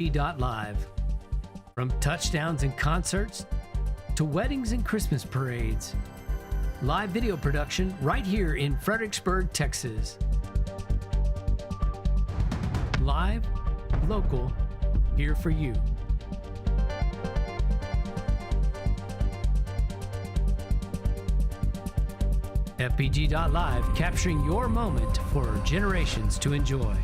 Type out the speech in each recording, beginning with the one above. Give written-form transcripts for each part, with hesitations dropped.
Fbg.Live. From touchdowns and concerts to weddings and Christmas parades. Live video production right here in Fredericksburg, Texas. Live, local, here for you. Fbg.Live, capturing your moment for generations to enjoy.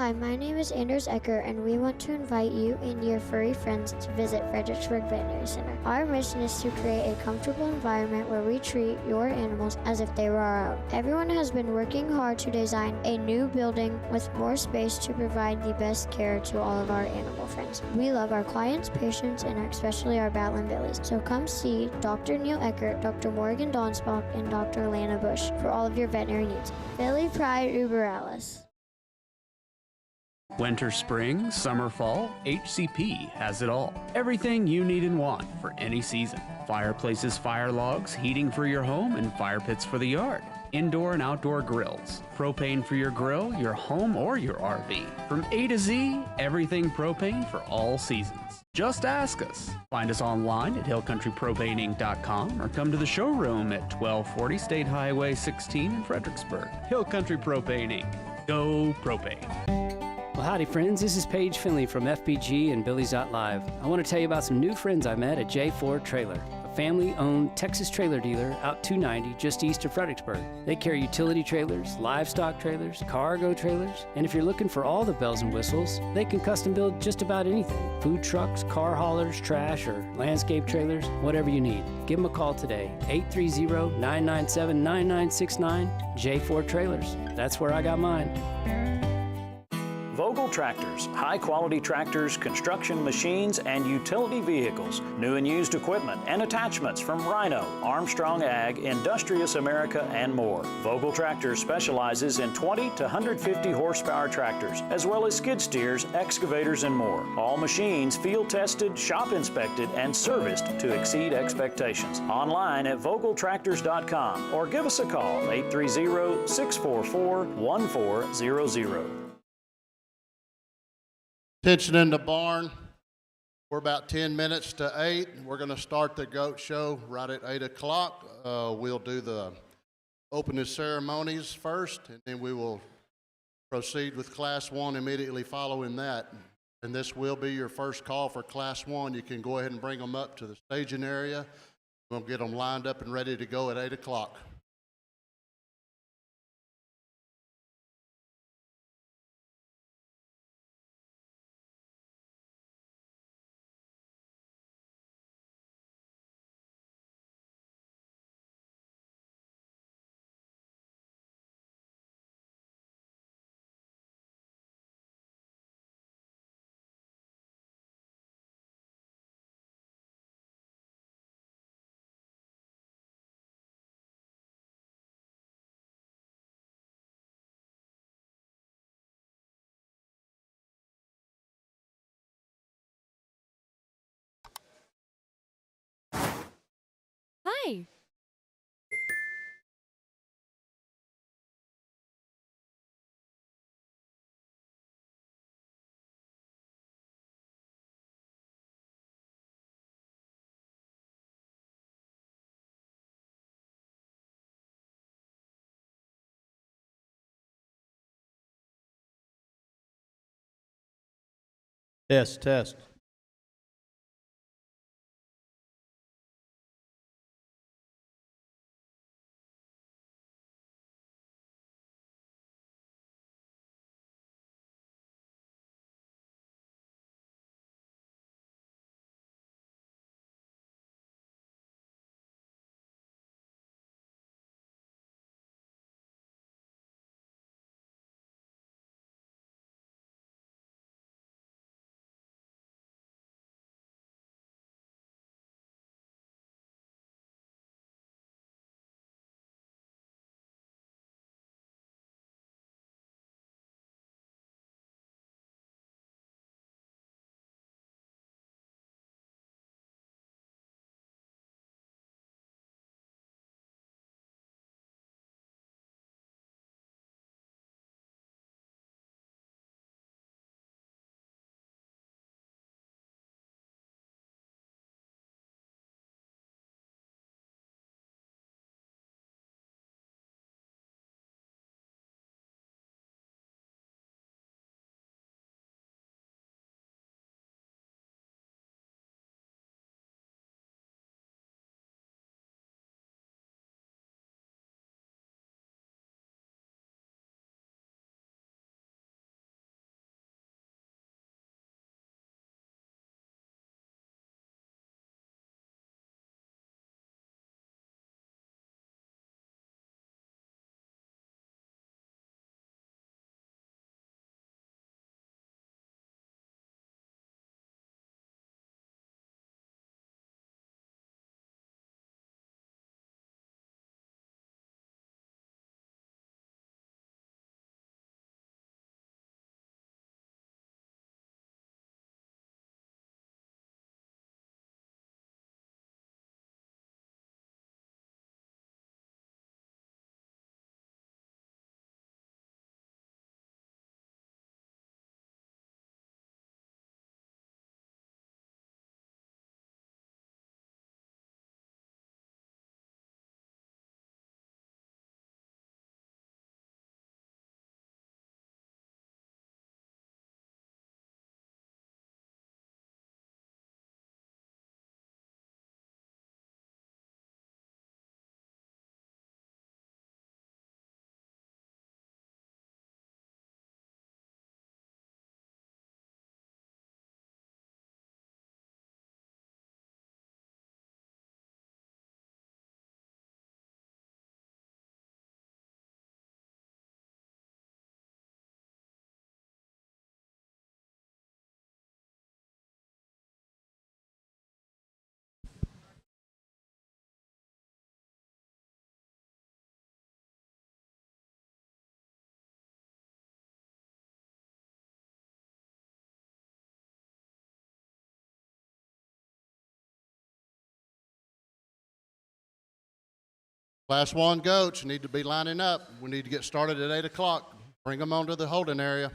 Hi, my name is Anders Ecker, and we want to invite you and your furry friends to visit Fredericksburg Veterinary Center. Our mission is to create a comfortable environment where we treat your animals as if they were our own. Everyone has been working hard to design a new building with more space to provide the best care to all of our animal friends. We love our clients, patients, and especially our Battling Billies. So come see Dr. Neil Eckert, Dr. Morgan Donsbach, and Dr. Lana Bush for all of your veterinary needs. Billy Pride Uber Alice. Winter, spring, summer, fall, HCP has it all. Everything you need and want for any season. Fireplaces, fire logs, heating for your home, and fire pits for the yard. Indoor and outdoor grills. Propane for your grill, your home, or your RV. From A to Z, everything propane for all seasons. Just ask us. Find us online at hillcountrypropaneinc.com or come to the showroom at 1240 State Highway 16 in Fredericksburg. Hill Country Propane Inc. Go propane. Well, howdy, friends. This is Paige Finley from FBG and Billy's.Live. I want to tell you about some new friends I met at J4 Trailer, a family-owned Texas trailer dealer out 290 just east of Fredericksburg. They carry utility trailers, livestock trailers, cargo trailers, and if you're looking for all the bells and whistles, they can custom build just about anything. Food trucks, car haulers, trash, or landscape trailers, whatever you need. Give them a call today, 830-997-9969, J4 Trailers. That's where I got mine. Vogel Tractors, high-quality tractors, construction machines, and utility vehicles, new and used equipment and attachments from Rhino, Armstrong Ag, Industrious America, and more. Vogel Tractors specializes in 20 to 150 horsepower tractors, as well as skid steers, excavators, and more. All machines field-tested, shop-inspected, and serviced to exceed expectations. Online at VogelTractors.com or give us a call, 830-644-1400. Attention in the barn. We're about 10 minutes to 8. We're going to start the goat show right at 8 o'clock. We'll do the opening ceremonies first, and then we will proceed with Class 1 immediately following that. And this will be your first call for Class 1. You can go ahead and bring them up to the staging area. We'll get them lined up and ready to go at 8 o'clock. Hi. Test. Class 1 goats, you need to be lining up. We need to get started at 8 o'clock. Bring them onto the holding area.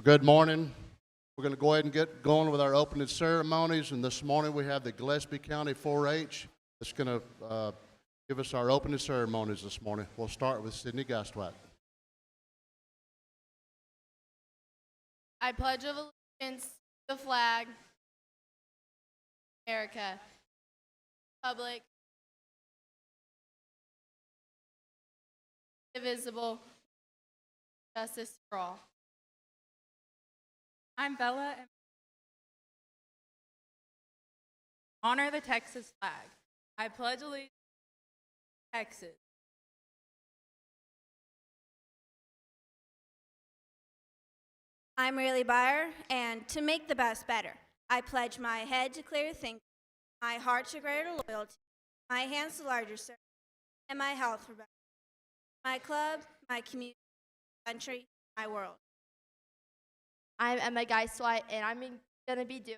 Good morning. We're going to go ahead and get going with our opening ceremonies. And this morning we have the Gillespie County 4-H that's going to give us our opening ceremonies this morning. We'll start with Sydney Gastwatt. I pledge allegiance to the flag, America, public, indivisible, justice for all. I'm Bella and honor the Texas flag. I pledge allegiance to Texas. I'm Rayleigh Byer, and to make the best better, I pledge my head to clear thinking, my heart to greater loyalty, my hands to larger service, and my health for better. My club, my community, country, my world. I'm Emma Geiswhite, and I'm going to be doing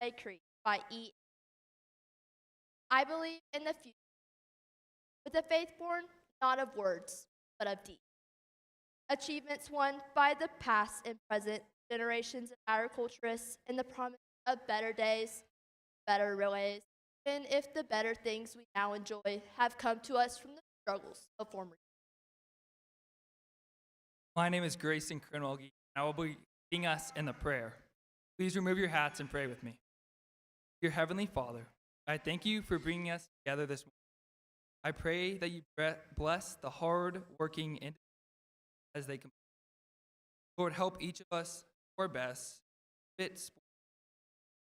a Creek by E. I believe in the future, with a faith born not of words, but of deeds. Achievements won by the past and present generations of agriculturists in the promise of better days, better ways, even if the better things we now enjoy have come to us from the struggles of former years. My name is Grayson Cronwell, and I will be leading us in the prayer. Please remove your hats and pray with me. Dear Heavenly Father, I thank you for bringing us together this morning. I pray that you bless the hard-working individuals as they complete. Lord, help each of us do our best fit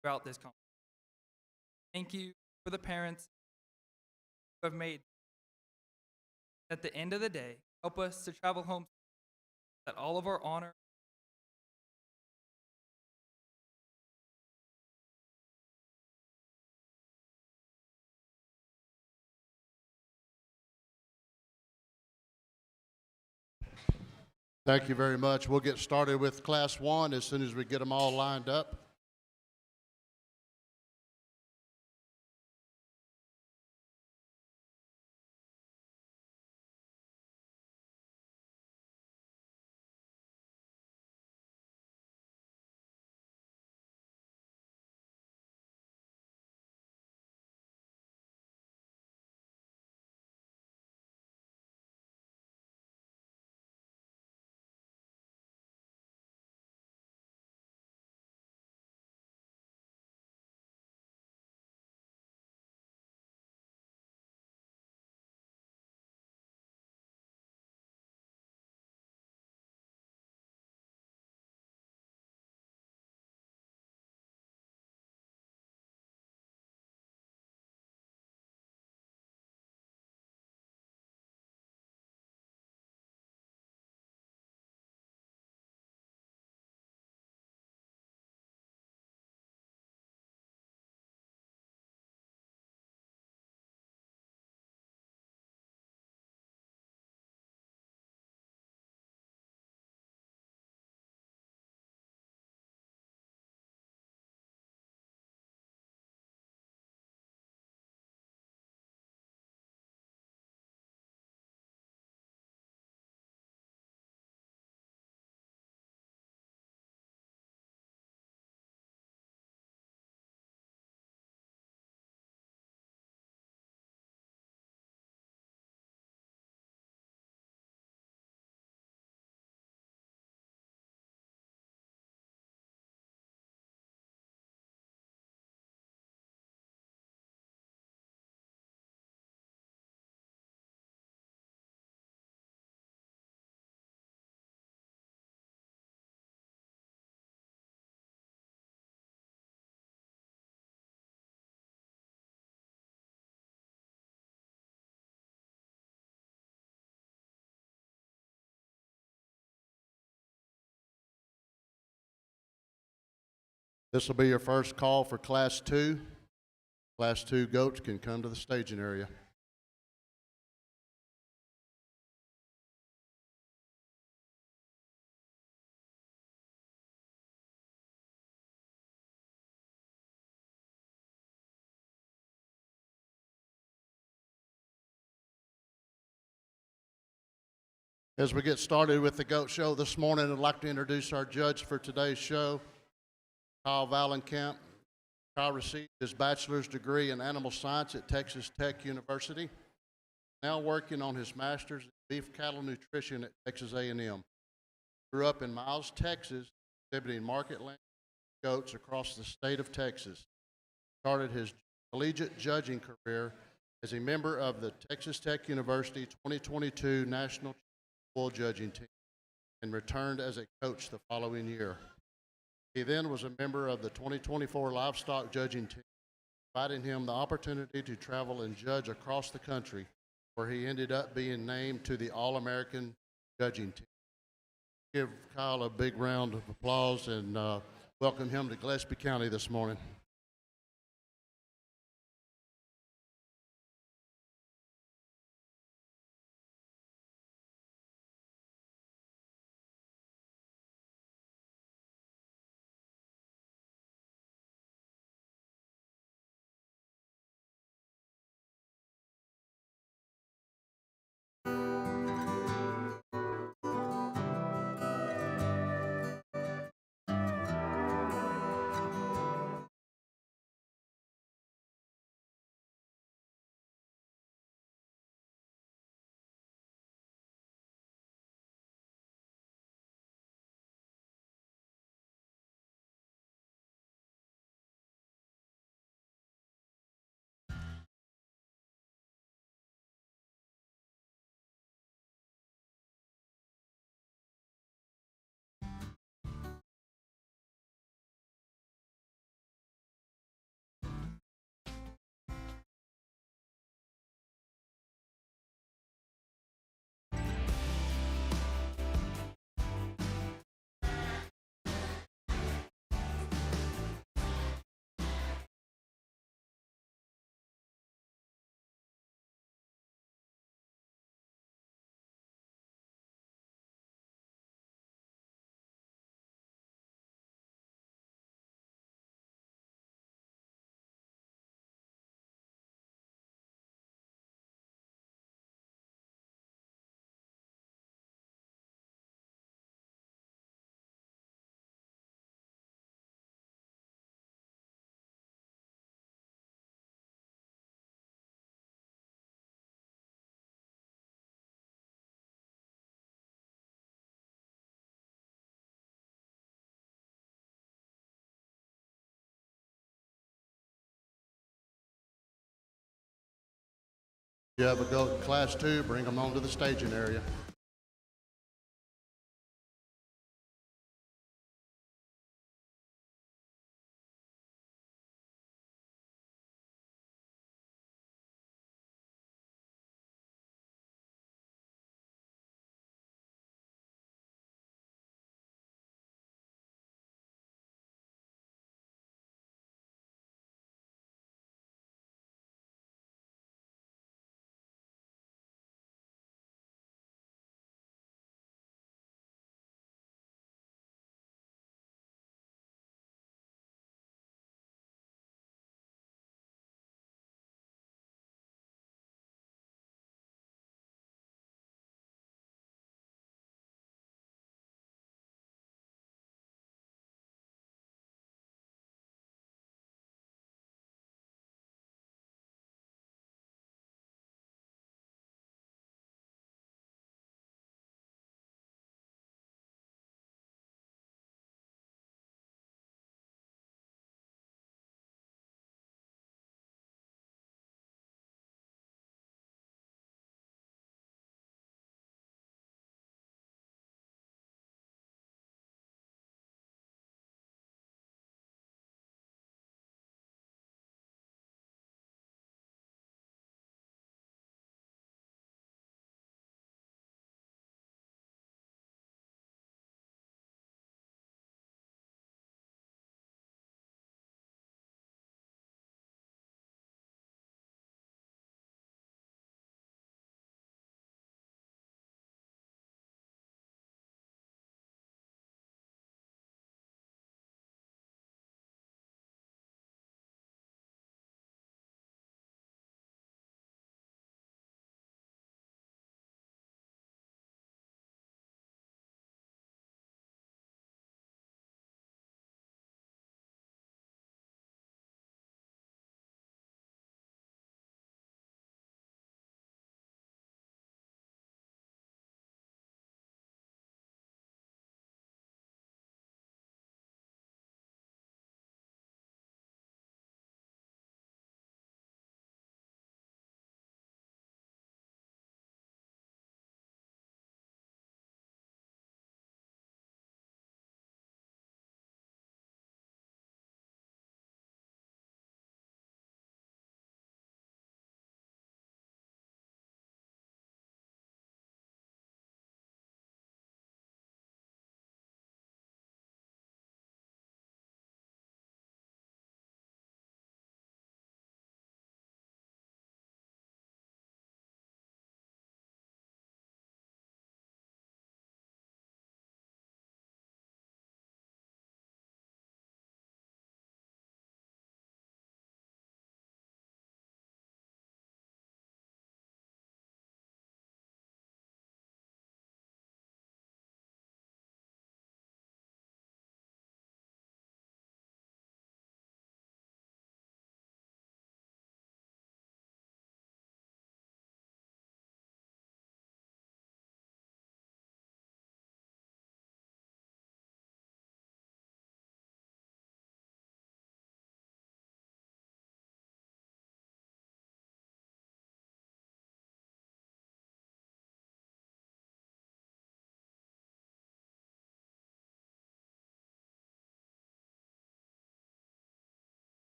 throughout this conference. Thank you for the parents who have made. At the end of the day, help us to travel home, that all of our honor Thank you very much. We'll get started with Class 1 as soon as we get them all lined up. This will be your first call for Class 2. Class 2 goats can come to the staging area. As we get started with the goat show this morning, I'd like to introduce our judge for today's show, Kyle Valenkamp. Kyle received his bachelor's degree in animal science at Texas Tech University, now working on his master's in beef cattle nutrition at Texas A&M. Grew up in Miles, Texas, exhibiting market land goats across the state of Texas. Started his collegiate judging career as a member of the Texas Tech University 2022 National Bull Judging Team and returned as a coach the following year. He then was a member of the 2024 Livestock Judging Team, providing him the opportunity to travel and judge across the country, where he ended up being named to the All-American Judging Team. Give Kyle a big round of applause and welcome him to Gillespie County this morning. If you have a goat in Class 2, bring them onto the staging area.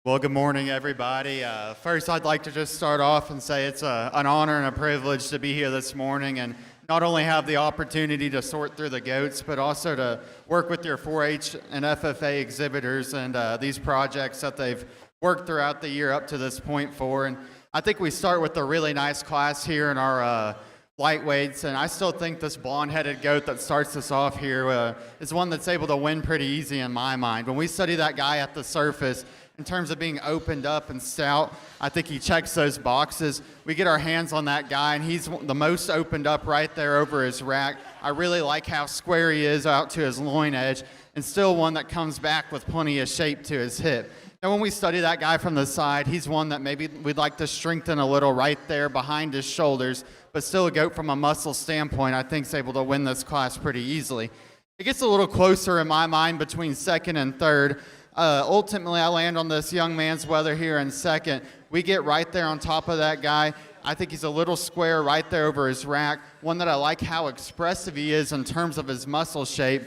Well, good morning, everybody. First, I'd like to just start off and say it's an honor and a privilege to be here this morning and not only have the opportunity to sort through the goats, but also to work with your 4-H and FFA exhibitors and these projects that they've worked throughout the year up to this point for. And I think we start with a really nice class here in our lightweights, and I still think this blonde-headed goat that starts us off here is one that's able to win pretty easy in my mind. When we study that guy at the surface, in terms of being opened up and stout, I think he checks those boxes. We get our hands on that guy, and he's the most opened up right there over his rack. I really like how square he is out to his loin edge, and still one that comes back with plenty of shape to his hip. Now, when we study that guy from the side, he's one that maybe we'd like to strengthen a little right there behind his shoulders, but still a goat from a muscle standpoint, I think is able to win this class pretty easily. It gets a little closer in my mind between second and third. Ultimately, I land on this young man's weather here in second. We get right there on top of that guy. I think he's a little square right there over his rack, one that I like how expressive he is in terms of his muscle shape.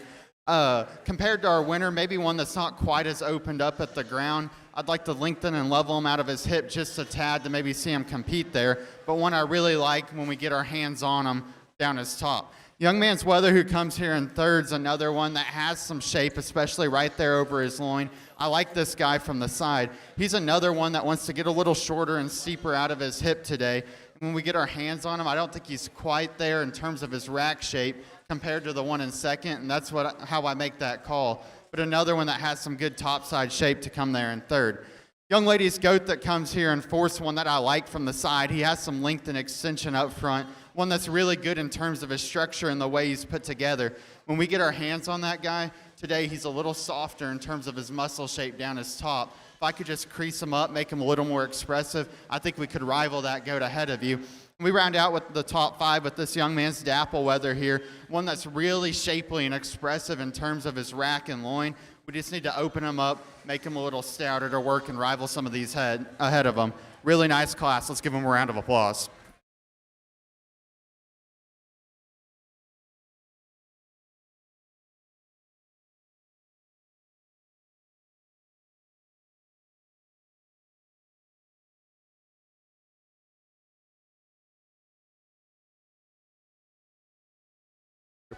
Compared to our winner, maybe one that's not quite as opened up at the ground. I'd like to lengthen and level him out of his hip just a tad to maybe see him compete there, but one I really like when we get our hands on him down his top. Young Man's Weather, who comes here in third's another one that has some shape, especially right there over his loin. I like this guy from the side. He's another one that wants to get a little shorter and steeper out of his hip today. When we get our hands on him, I don't think he's quite there in terms of his rack shape compared to the one in second, and that's how I make that call. But another one that has some good topside shape to come there in third. Young lady's goat that comes here in fourth, one that I like from the side. He has some length and extension up front, one that's really good in terms of his structure and the way he's put together. When we get our hands on that guy, today he's a little softer in terms of his muscle shape down his top. If I could just crease him up, make him a little more expressive, I think we could rival that goat ahead of you. We round out with the top five with this young man's dapple weather here, one that's really shapely and expressive in terms of his rack and loin. We just need to open him up, make him a little stouter to work and rival some of these ahead of him. Really nice class. Let's give him a round of applause.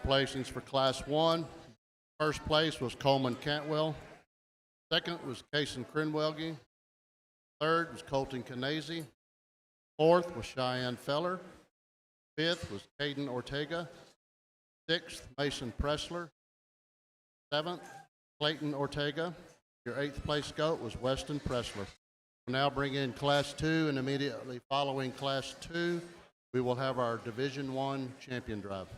Placings for Class 1. First place was Coleman Cantwell. Second was Kason Crinwelge. Third was Colton Canese. Fourth was Cheyenne Feller. Fifth was Caden Ortega. Sixth, Mason Pressler. Seventh, Clayton Ortega. Your eighth place goat was Weston Pressler. We'll now bring in Class 2, and immediately following Class 2, we will have our Division I champion drive.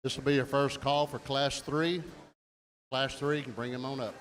This will be your first call for Class 3. Class 3, you can bring him on up.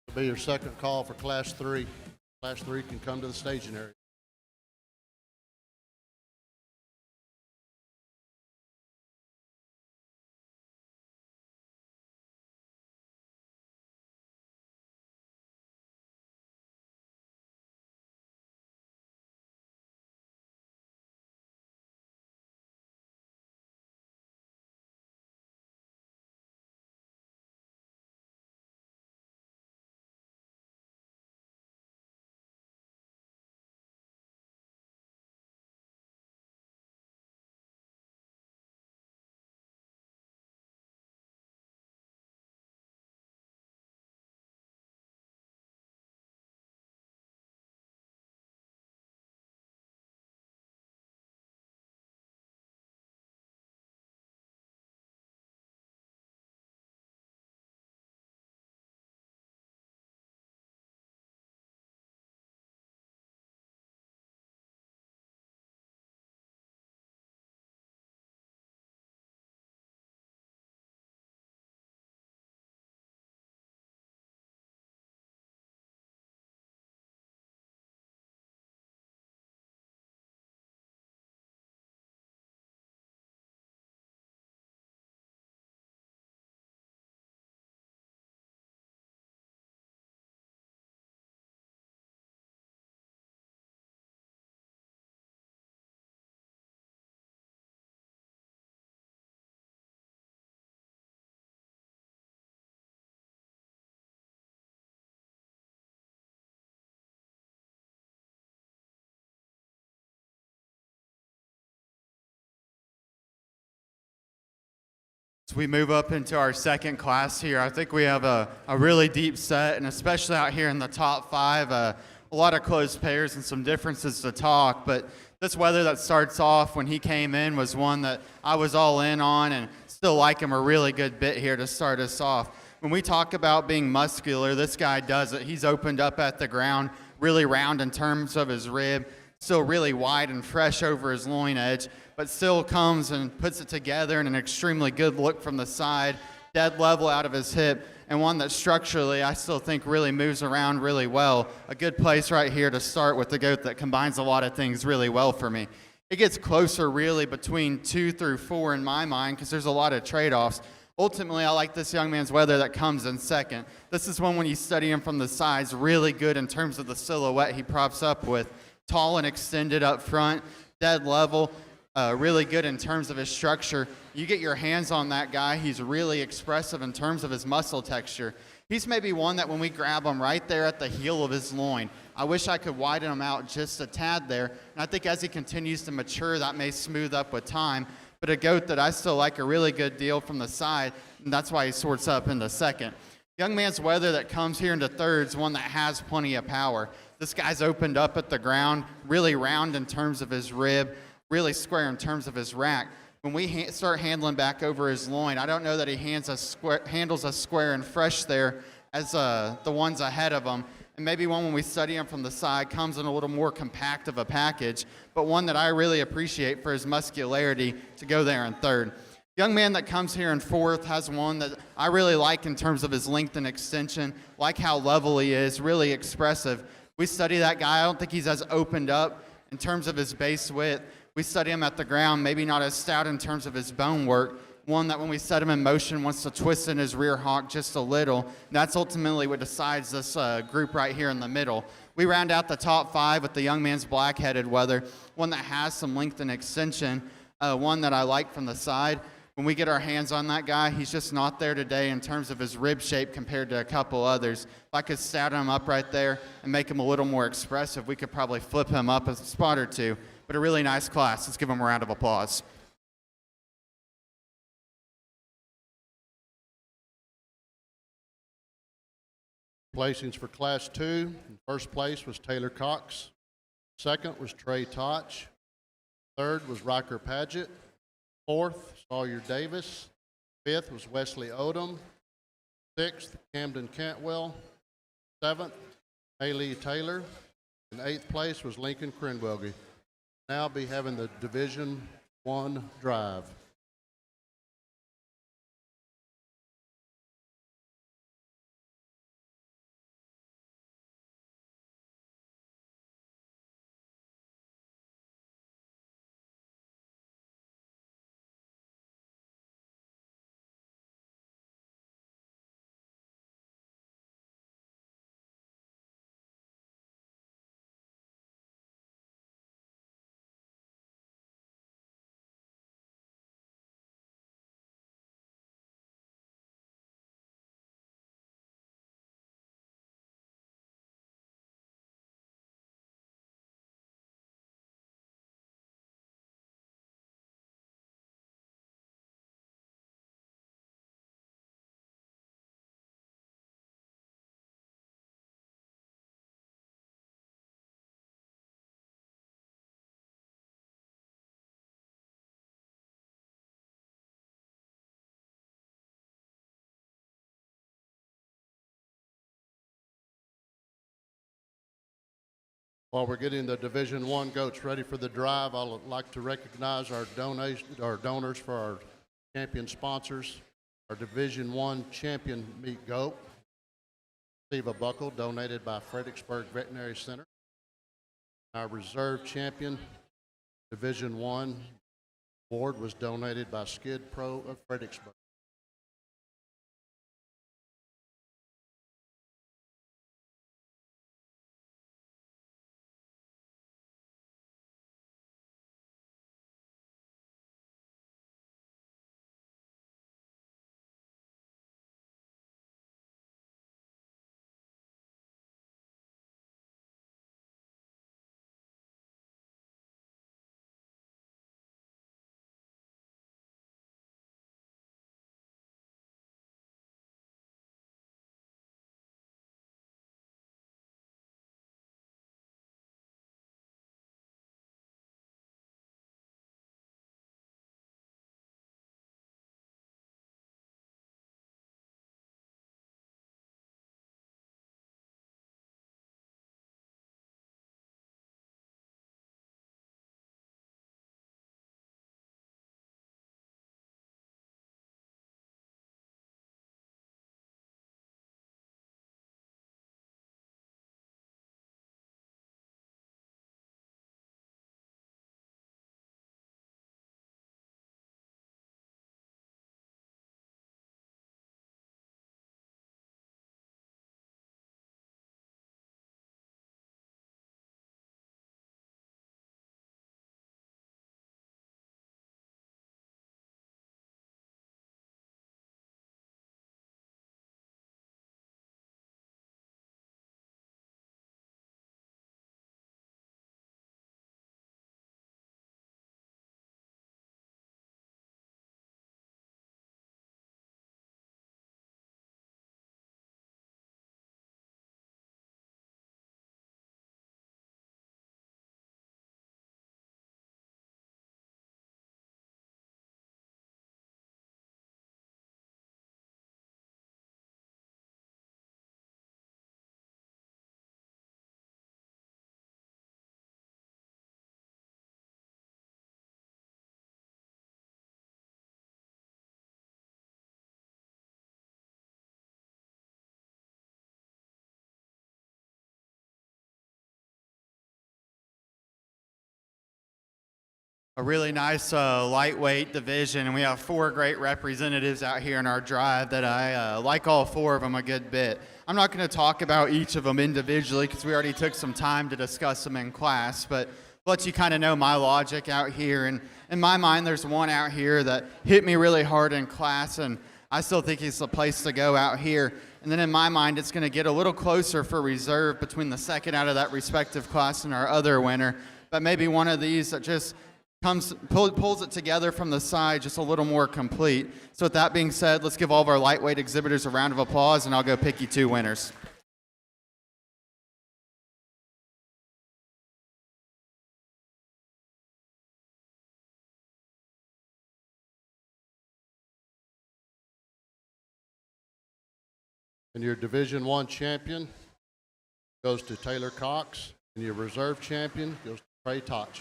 This will be your second call for Class 3. Class 3 can come to the staging area. As we move up into our second class here, I think we have a really deep set, and especially out here in the top 5, a lot of close pairs and some differences to talk. But this weather that starts off when he came in was one that I was all in on, and still like him a really good bit here to start us off. When we talk about being muscular, this guy does it. He's opened up at the ground, really round in terms of his rib, still really wide and fresh over his loin edge, but still comes and puts it together in an extremely good look from the side, dead level out of his hip, and one that structurally I still think really moves around really well. A good place right here to start with the goat that combines a lot of things really well for me. It gets closer really between 2 through 4 in my mind because there's a lot of trade-offs. Ultimately, I like this young man's weather that comes in second. This is one when you study him from the sides, really good in terms of the silhouette he props up with. Tall and extended up front, dead level, really good in terms of his structure. You get your hands on that guy, he's really expressive in terms of his muscle texture. He's maybe one that when we grab him right there at the heel of his loin, I wish I could widen him out just a tad there. And I think as he continues to mature, that may smooth up with time. But a goat that I still like a really good deal from the side, and that's why he sorts up into second. Young man's weather that comes here into third is one that has plenty of power. This guy's opened up at the ground, really round in terms of his rib, really square in terms of his rack. When we start handling back over his loin, I don't know that he handles us square and fresh there as the ones ahead of him. And maybe one when we study him from the side comes in a little more compact of a package, but one that I really appreciate for his muscularity to go there in third. Young man that comes here in fourth has one that I really like in terms of his length and extension, like how level he is, really expressive. We study that guy, I don't think he's as opened up in terms of his base width. We study him at the ground, maybe not as stout in terms of his bone work. One that when we set him in motion wants to twist in his rear hock just a little. That's ultimately what decides this group right here in the middle. We round out the top 5 with the young man's black-headed weather, one that has some length and extension, one that I like from the side. When we get our hands on that guy, he's just not there today in terms of his rib shape compared to a couple others. If I could stout him up right there and make him a little more expressive, we could probably flip him up a spot or two. But a really nice class. Let's give him a round of applause. Placings for Class 2. In first place was Taylor Cox. Second was Trey Toch. Third was Riker Paget. Fourth, Sawyer Davis. Fifth was Wesley Odom. Sixth, Camden Cantwell. Seventh, Haley Taylor. In eighth place was Lincoln Crenwelge. Now be having the Division I drive. While we're getting the Division I goats ready for the drive, I'd like to recognize our donors for our champion sponsors. Our Division I champion meat goat, Steve Buckle, donated by Fredericksburg Veterinary Center. Our reserve champion Division I award was donated by Skid Pro of Fredericksburg. a really nice lightweight division, and we have 4 great representatives out here in our drive that I like all 4 of them a good bit. I'm not going to talk about each of them individually because we already took some time to discuss them in class, but let you kind of know my logic out here. And in my mind, there's one out here that hit me really hard in class, and I still think he's the place to go out here. And then in my mind, it's going to get a little closer for reserve between the second out of that respective class and our other winner. But maybe one of these that just pulls it together from the side just a little more complete. So with that being said, let's give all of our lightweight exhibitors a round of applause, and I'll go pick you 2 winners. And your Division I champion goes to Taylor Cox, and your reserve champion goes to Trey Toch.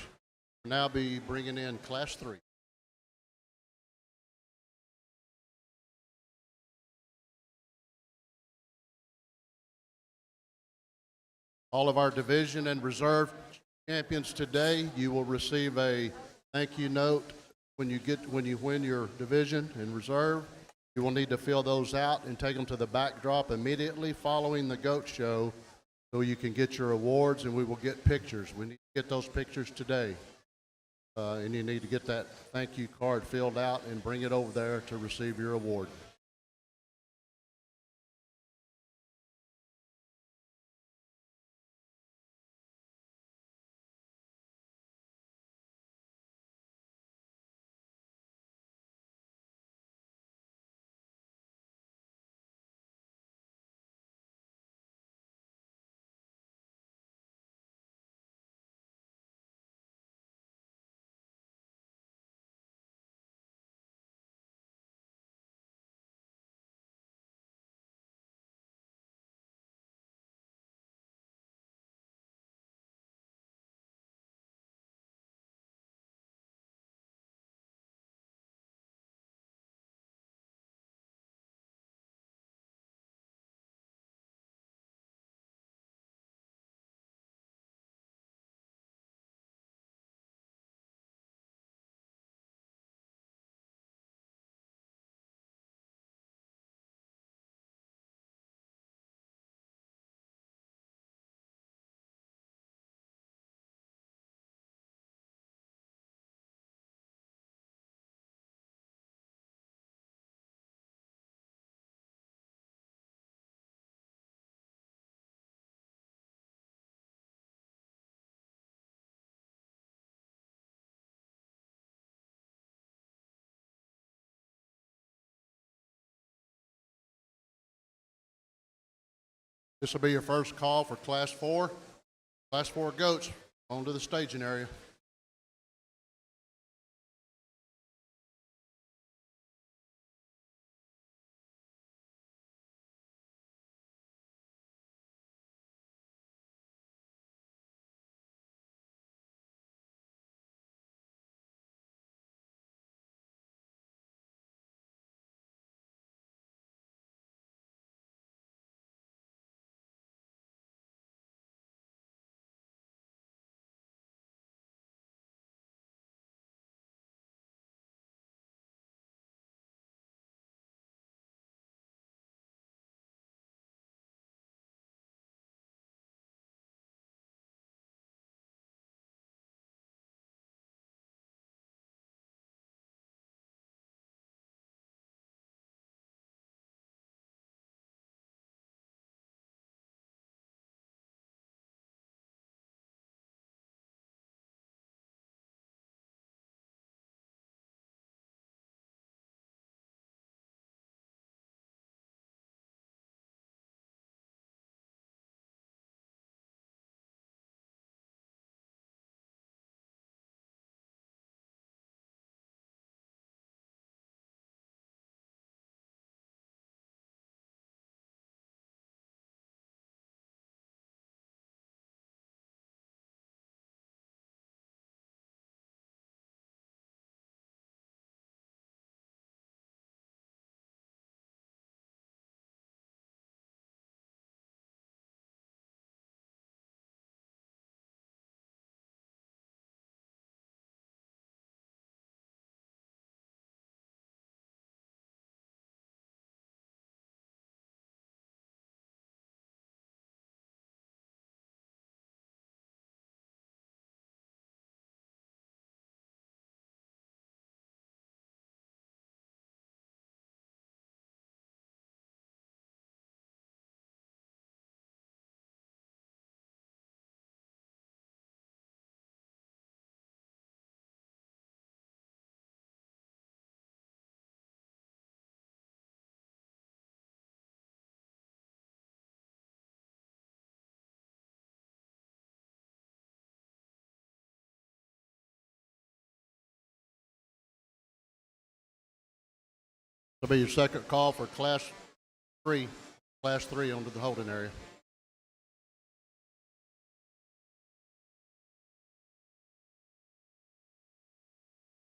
We'll now be bringing in Class 3. All of our division and reserve champions today, you will receive a thank you note when you win your division and reserve. You will need to fill those out and take them to the backdrop immediately following the goat show so you can get your awards, and we will get pictures. We need to get those pictures today. And you need to get that thank you card filled out and bring it over there to receive your award. This will be your first call for Class 4. Class 4 goats on to the staging area. That'll be your second call for Class 3. Class 3 onto the holding area.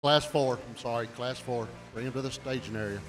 Class 4, I'm sorry, Class 4. Bring him to the staging area.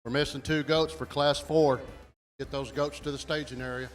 We're missing 2 goats for Class 4. Get those goats to the staging area.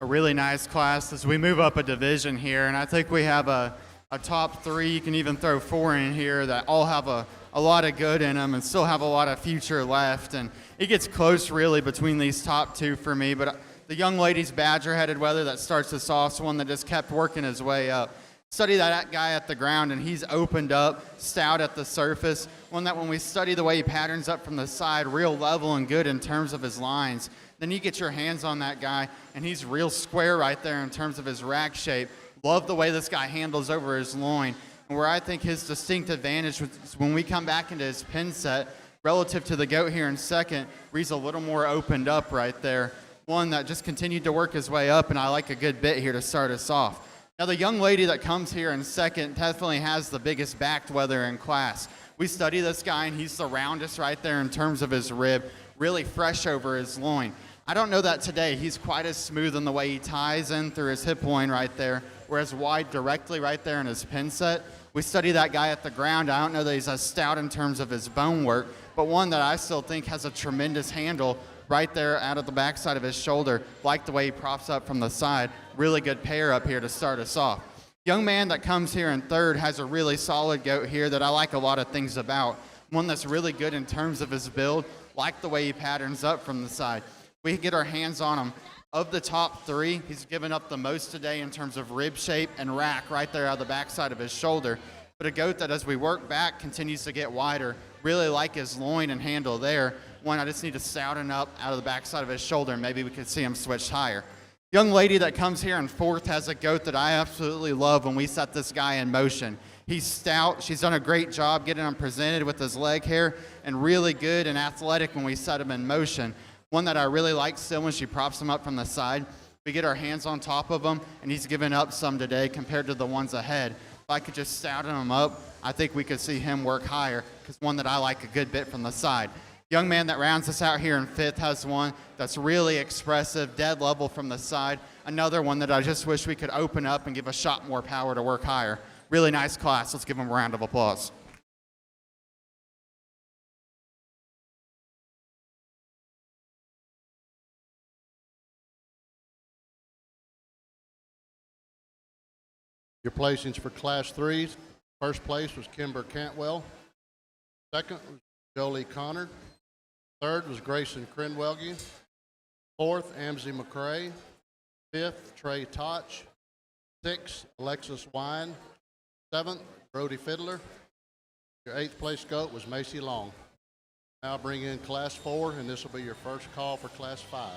a really nice class as we move up a division here. And I think we have a top 3, you can even throw 4 in here, that all have a lot of good in them and still have a lot of future left. And it gets close really between these top 2 for me. But the young lady's badger-headed wether that starts us off is one that just kept working his way up. Study that guy at the ground, and he's opened up, stout at the surface. One that when we study the way he patterns up from the side, real level and good in terms of his lines. Then you get your hands on that guy, and he's real square right there in terms of his rack shape. Love the way this guy handles over his loin. And where I think his distinct advantage is when we come back into his pin set, relative to the goat here in second, where he's a little more opened up right there. One that just continued to work his way up, and I like a good bit here to start us off. Now, the young lady that comes here in second definitely has the biggest backed wether in class. We study this guy, and he's the roundest right there in terms of his rib, really fresh over his loin. I don't know that today he's quite as smooth in the way he ties in through his hip loin right there, whereas wide directly right there in his pin set. We study that guy at the ground. I don't know that he's as stout in terms of his bone work, but one that I still think has a tremendous handle right there out of the backside of his shoulder, like the way he props up from the side. Really good pair up here to start us off. Young man that comes here in third has a really solid goat here that I like a lot of things about. One that's really good in terms of his build, like the way he patterns up from the side. We can get our hands on him. Of the top 3, he's given up the most today in terms of rib shape and rack right there out of the backside of his shoulder. But a goat that as we work back continues to get wider. Really like his loin and handle there. One, I just need to stouten up out of the backside of his shoulder, and maybe we could see him switch higher. Young lady that comes here in fourth has a goat that I absolutely love when we set this guy in motion. He's stout. She's done a great job getting him presented with his leg hair, and really good and athletic when we set him in motion. One that I really like still when she props him up from the side. We get our hands on top of him, and he's given up some today compared to the ones ahead. If I could just stouten him up, I think we could see him work higher, because one that I like a good bit from the side. Young man that rounds us out here in fifth has one that's really expressive, dead level from the side. Another one that I just wish we could open up and give a shot more power to work higher. Really nice class. Let's give him a round of applause. Your placings for Class 3s. First place was Kimber Cantwell. Second was Jolie Connor. Third was Grayson Crenwelge. Fourth, Amzie McCray. Fifth, Trey Toch. Sixth, Alexis Wine. Seventh, Brody Fiddler. Your eighth place goat was Macy Long. Now bring in Class 4, and this will be your first call for Class 5.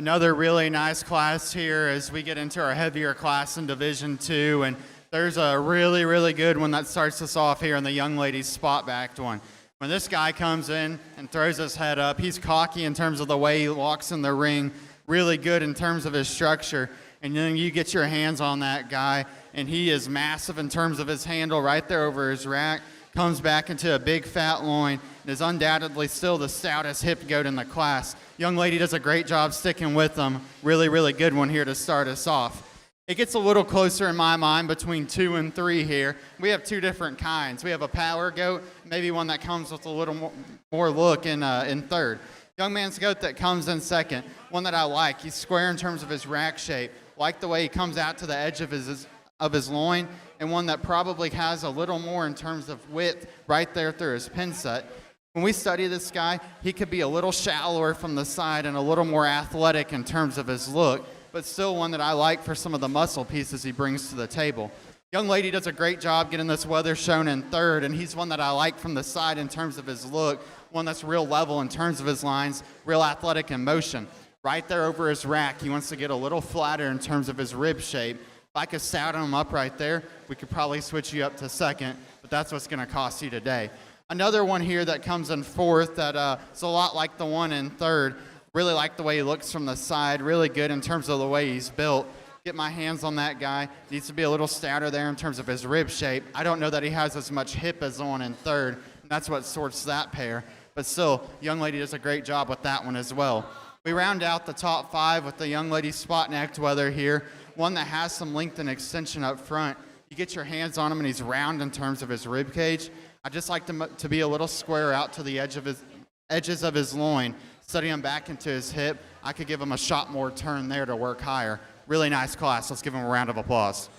Another really nice class here as we get into our heavier class in Division II, and there's a really, really good one that starts us off here in the young ladies spot-backed one. When this guy comes in and throws his head up, he's cocky in terms of the way he walks in the ring, really good in terms of his structure, and then you get your hands on that guy, and he is massive in terms of his handle right there over his rack, comes back into a big fat loin, and is undoubtedly still the stoutest hip goat in the class. Young lady does a great job sticking with them. Really, really good one here to start us off. It gets a little closer in my mind between 2 and 3 here. We have 2 different kinds. We have a power goat, maybe one that comes with a little more look in third. Young man's goat that comes in second, one that I like. He's square in terms of his rack shape. Like the way he comes out to the edge of his loin, and one that probably has a little more in terms of width right there through his pin set. When we study this guy, he could be a little shallower from the side and a little more athletic in terms of his look, but still one that I like for some of the muscle pieces he brings to the table. Young lady does a great job getting this weather shown in third, and he's one that I like from the side in terms of his look, one that's real level in terms of his lines, real athletic in motion. Right there over his rack, he wants to get a little flatter in terms of his rib shape. If I could saddle him up right there, we could probably switch you up to second, but that's what's going to cost you today. Another one here that comes in fourth that is a lot like the one in third. Really like the way he looks from the side. Really good in terms of the way he's built. Get my hands on that guy. Needs to be a little stouter there in terms of his rib shape. I don't know that he has as much hip as the one in third. And that's what sorts that pair. But still, young lady does a great job with that one as well. We round out the top 5 with the young lady spot-necked weather here. One that has some length and extension up front. You get your hands on him and he's round in terms of his rib cage. I just like to be a little square out to the edges of his loin, setting him back into his hip. I could give him a shot more turn there to work higher. Really nice class. Let's give him a round of applause.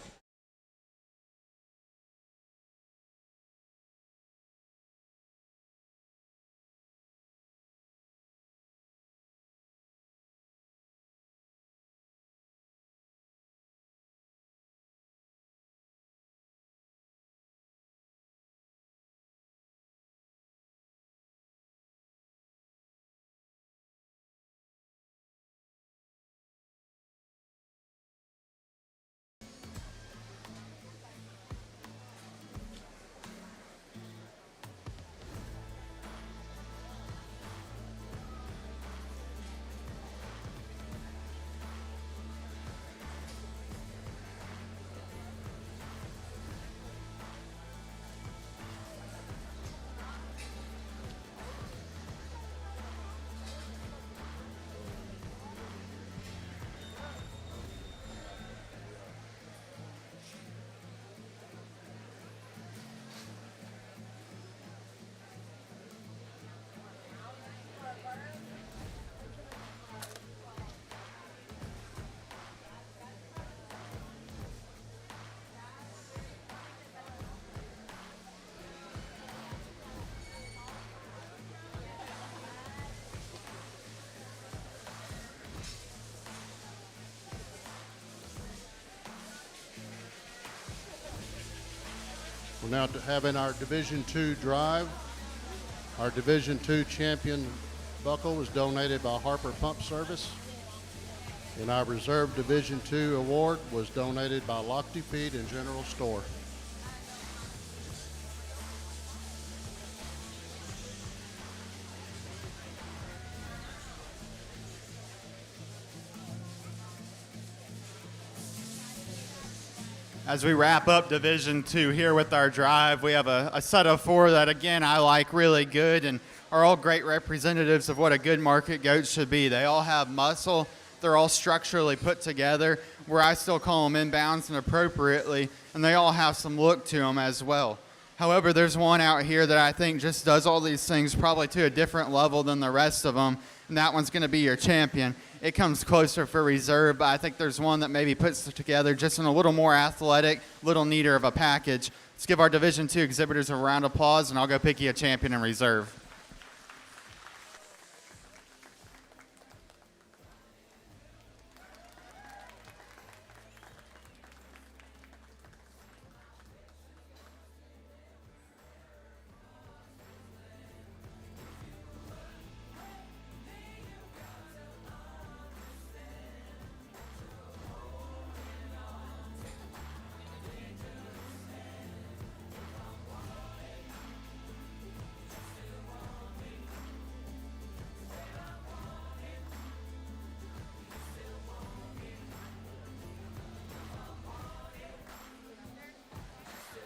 We're now having our Division II drive. Our Division II champion buckle was donated by Harper Pump Service. And our Reserve Division II award was donated by Lochte Feed and General Store. As we wrap up Division II here with our drive, we have a set of 4 that, again, I like really good and are all great representatives of what a good market goat should be. They all have muscle. They're all structurally put together, where I still call them inbounds and appropriately, and they all have some look to them as well. However, there's one out here that I think just does all these things probably to a different level than the rest of them, and that one's going to be your champion. It comes closer for reserve, but I think there's one that maybe puts it together just in a little more athletic, little neater of a package. Let's give our Division II exhibitors a round of applause, and I'll go pick you a champion in reserve.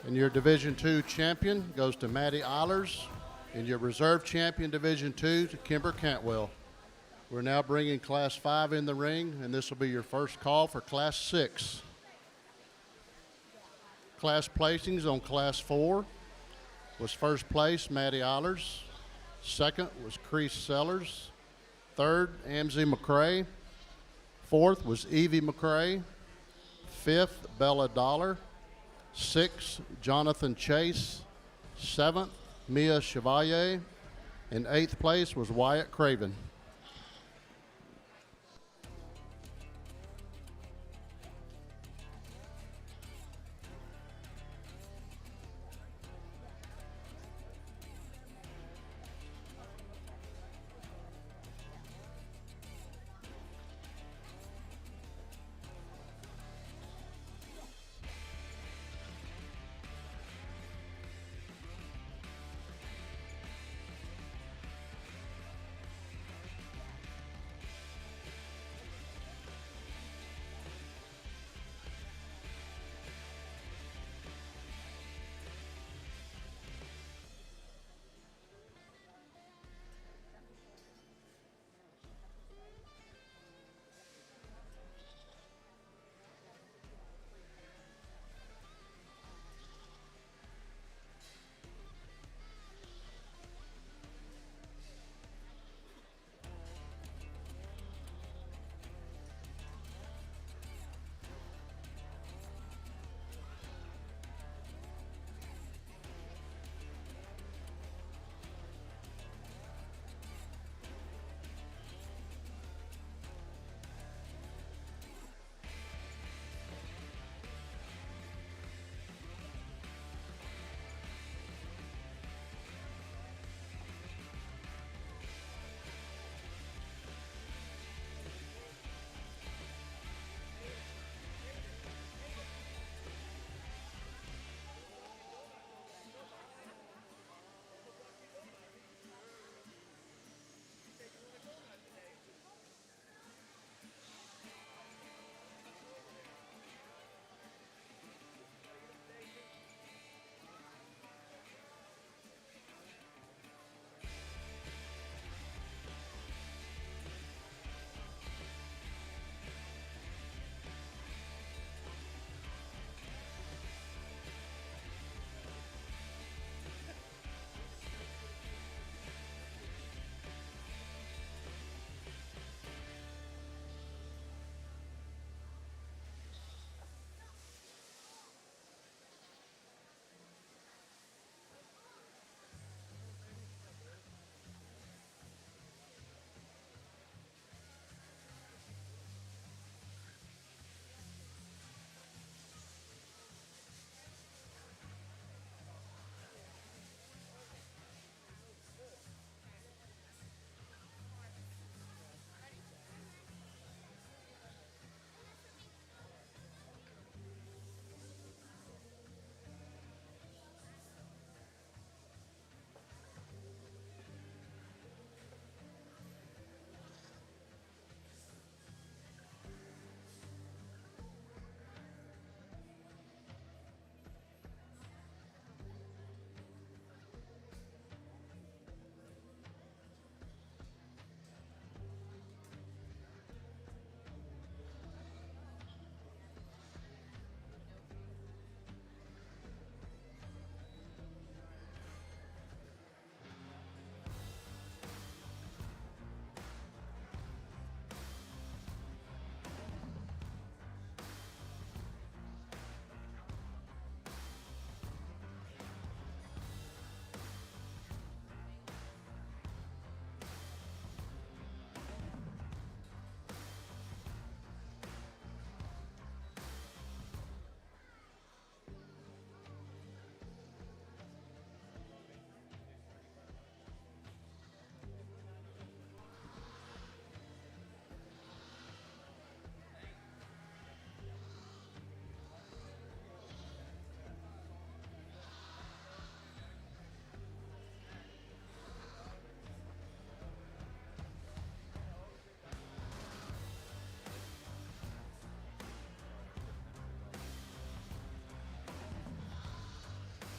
And your Division II champion goes to Maddie Eilers. And your reserve champion, Division II, to Kimber Cantwell. We're now bringing Class 5 in the ring, and this will be your first call for Class 6. Class placings on Class 4 was first place, Maddie Eilers. Second was Crease Sellers. Third, Amzie McCrae. Fourth was Evie McCrae. Fifth, Bella Dollar. Sixth, Jonathan Chase. Seventh, Mia Chevalier. And eighth place was Wyatt Craven.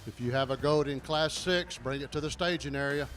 If you have a goat in Class 6, bring it to the staging area.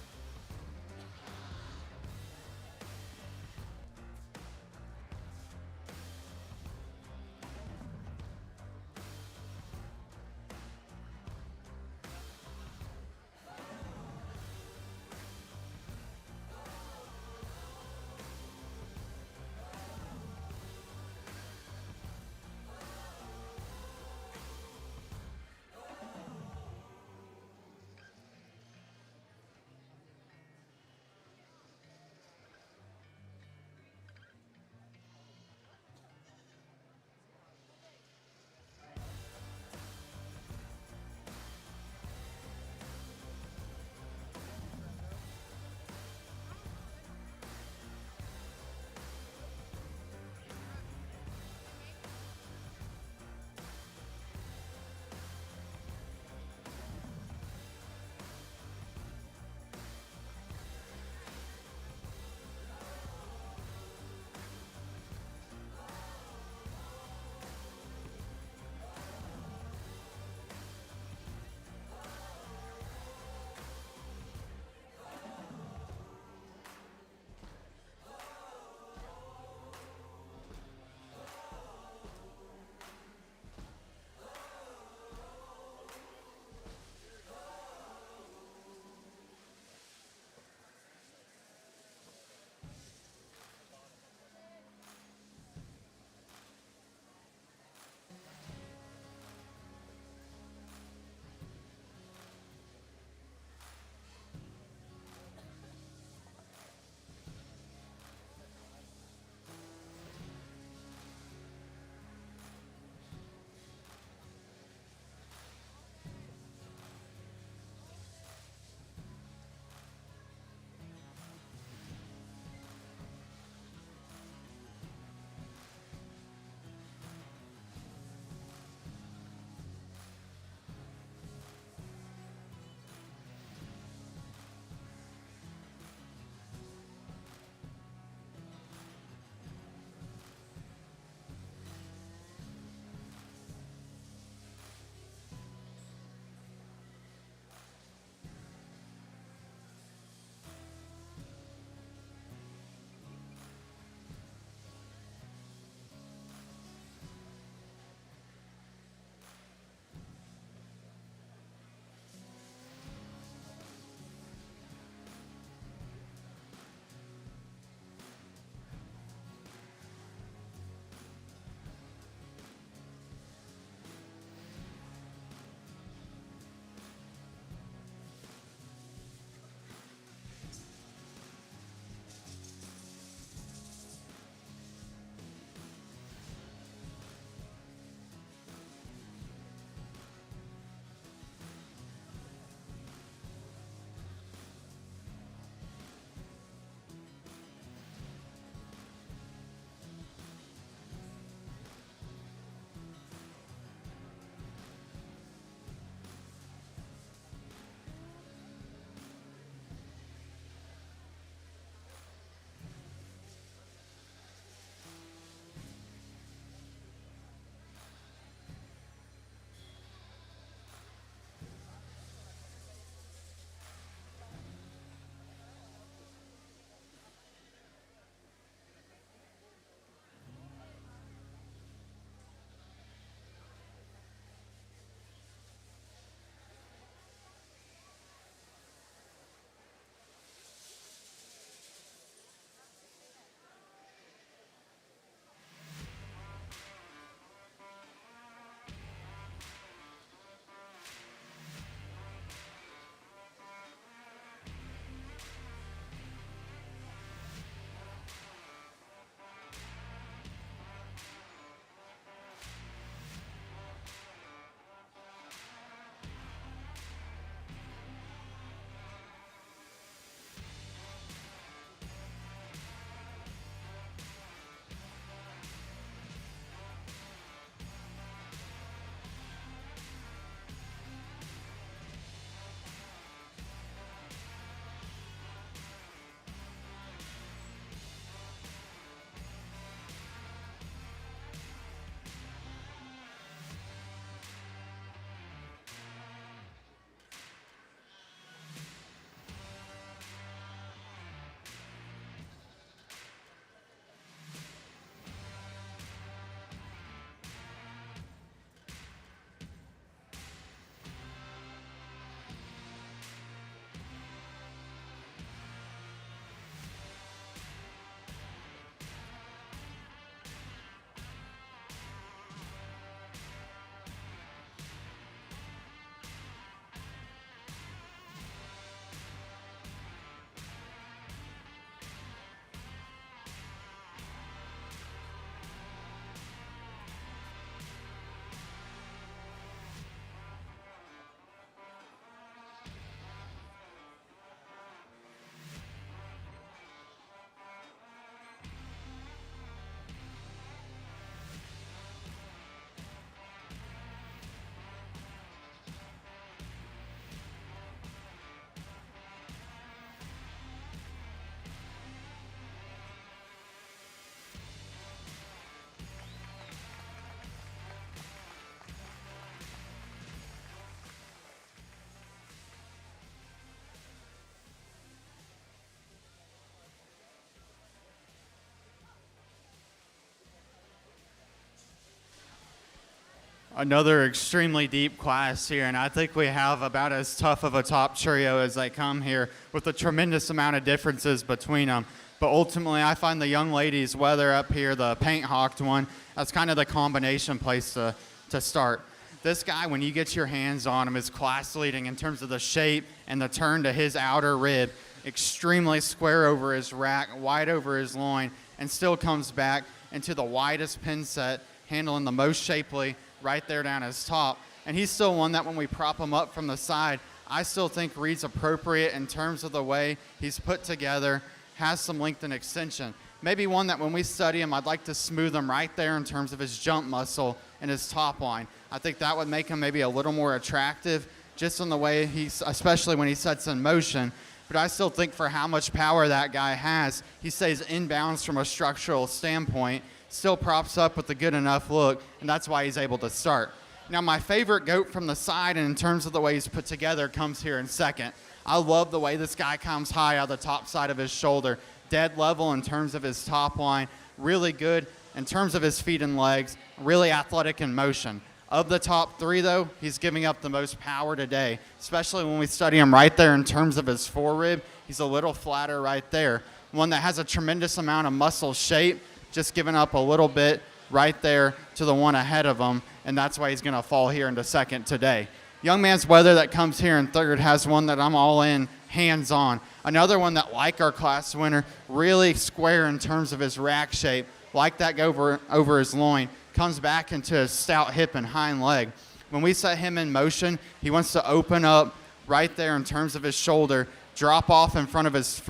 another extremely deep class here, and I think we have about as tough of a top trio as they come here with a tremendous amount of differences between them. But ultimately, I find the young ladies, whether up here, the paint-hawked one, that's kind of the combination place to start. This guy, when you get your hands on him, is class-leading in terms of the shape and the turn to his outer rib. Extremely square over his rack, wide over his loin, and still comes back into the widest pin set, handling the most shapely right there down his top. And he's still one that when we prop him up from the side, I still think reads appropriate in terms of the way he's put together, has some length and extension. Maybe one that when we study him, I'd like to smooth him right there in terms of his jump muscle and his top line. I think that would make him maybe a little more attractive just in the way he's, especially when he sets in motion. But I still think for how much power that guy has, he stays inbounds from a structural standpoint, still props up with a good enough look, and that's why he's able to start. Now, my favorite goat from the side, and in terms of the way he's put together, comes here in second. I love the way this guy comes high out of the top side of his shoulder, dead level in terms of his top line, really good in terms of his feet and legs, really athletic in motion. Of the top three, though, he's giving up the most power today, especially when we study him right there in terms of his forerib. He's a little flatter right there. One that has a tremendous amount of muscle shape, just giving up a little bit right there to the one ahead of him, and that's why he's going to fall here into second today. Young Man's Weather that comes here in third has one that I'm all in, hands-on. Another one that, like our class winner, really square in terms of his rack shape, like that go over his loin, comes back into his stout hip and hind leg. When we set him in motion, he wants to open up right there in terms of his shoulder, drop off in front of his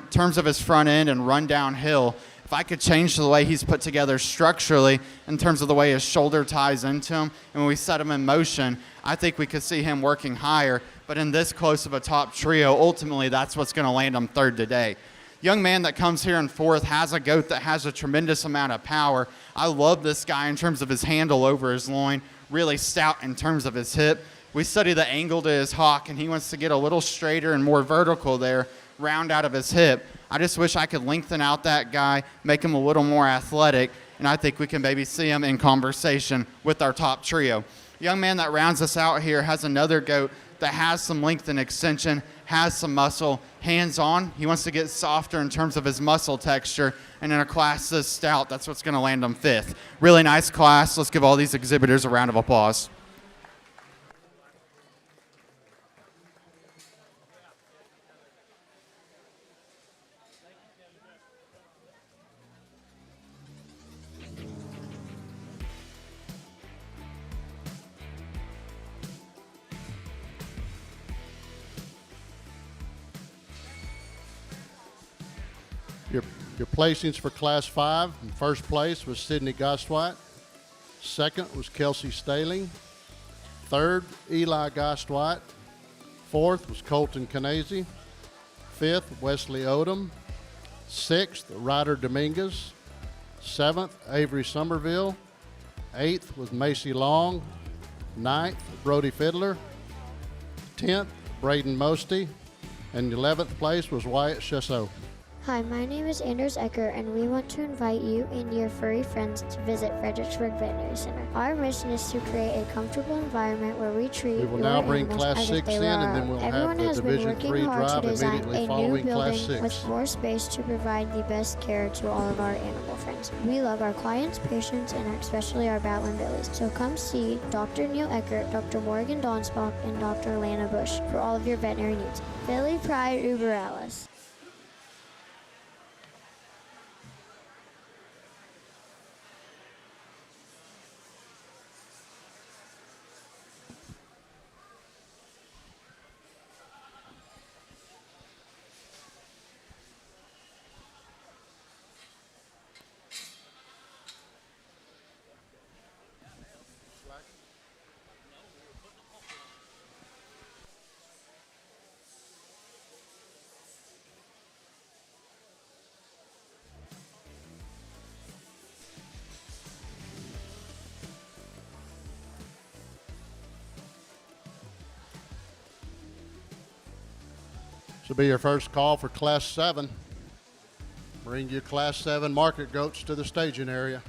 terms of his front end and run downhill. If I could change the way he's put together structurally in terms of the way his shoulder ties into him, and when we set him in motion, I think we could see him working higher. But in this close of a top trio, ultimately that's what's going to land him third today. Young man that comes here in fourth has a goat that has a tremendous amount of power. I love this guy in terms of his handle over his loin, really stout in terms of his hip. We study the angle to his hock, and he wants to get a little straighter and more vertical there, round out of his hip. I just wish I could lengthen out that guy, make him a little more athletic, and I think we can maybe see him in conversation with our top trio. Young man that rounds us out here has another goat that has some length and extension, has some muscle, hands-on. He wants to get softer in terms of his muscle texture, and in a class this stout, that's what's going to land him fifth. Really nice class. Let's give all these exhibitors a round of applause. Your placings for Class 5, in first place was Sydney Gostwat. Second was Kelsey Staling. Third, Eli Gostwat. Fourth was Colton Canese. Fifth, Wesley Odom. Sixth, Ryder Dominguez. Seventh, Avery Somerville. Eighth was Macy Long. Ninth, Brody Fiddler. 10th, Braden Mosty. And 11th place was Wyatt Chasseau. Hi, my name is Anders Ecker, and we want to invite you and your furry friends to visit Fredericksburg Veterinary Center. Our mission is to create a comfortable environment where we treat We will your now bring animals Class as if 6 they in, were and our then own. we'll have Everyone the has been Division working 3 hard drive to design immediately a new following Class building 6. with more space to provide the best care to all of our animal friends. We love our clients, patients, and especially our Battling Billies. So come see Dr. Neil Eckert, Dr. Morgan Donsbach, and Dr. Lana Bush for all of your veterinary needs. Billy Pride Uber Alice. This will be your first call for Class 7. Bring your Class 7 market goats to the staging area.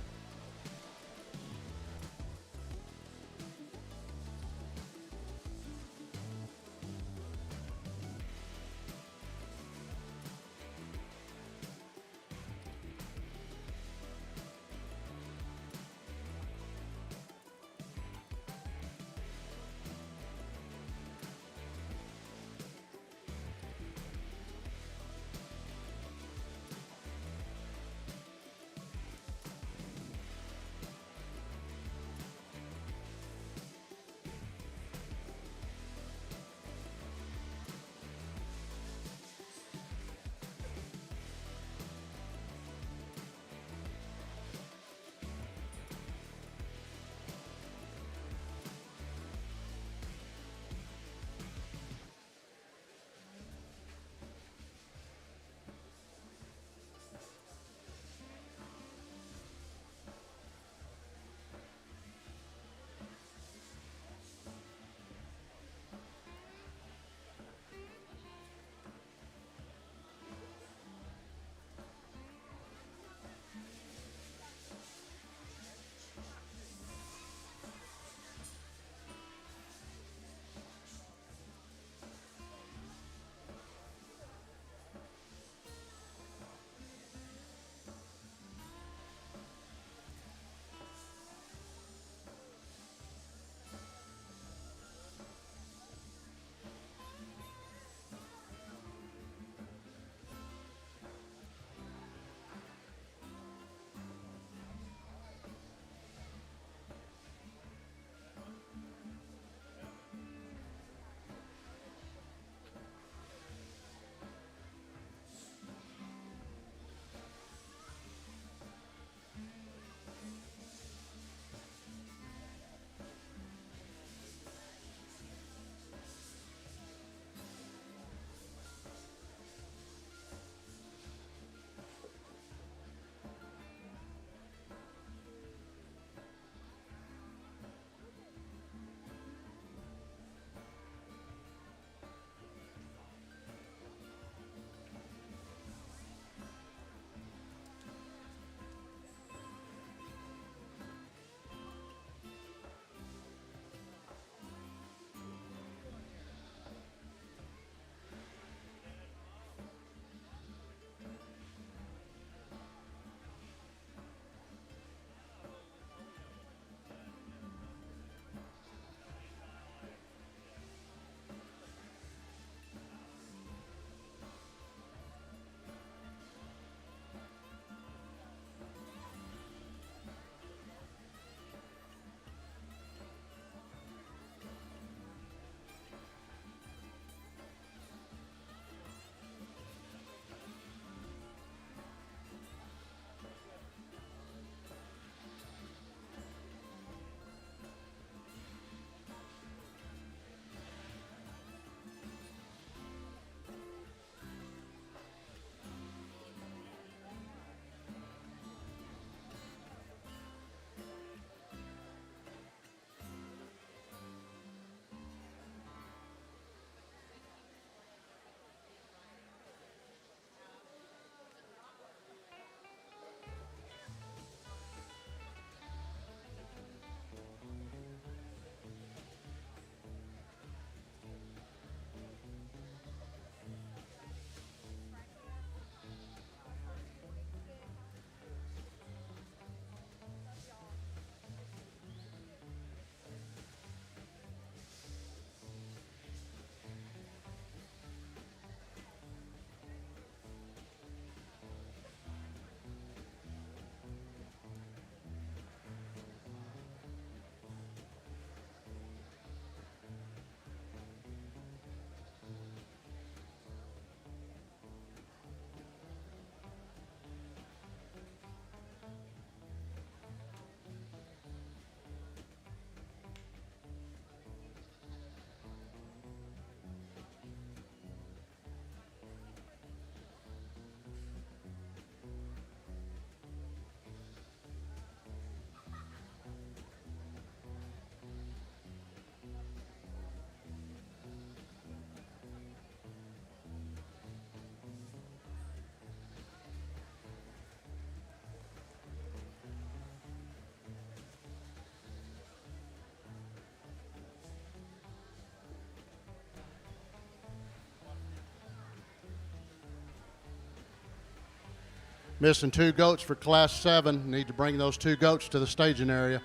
Missing 2 goats for Class 7. Need to bring those 2 goats to the staging area.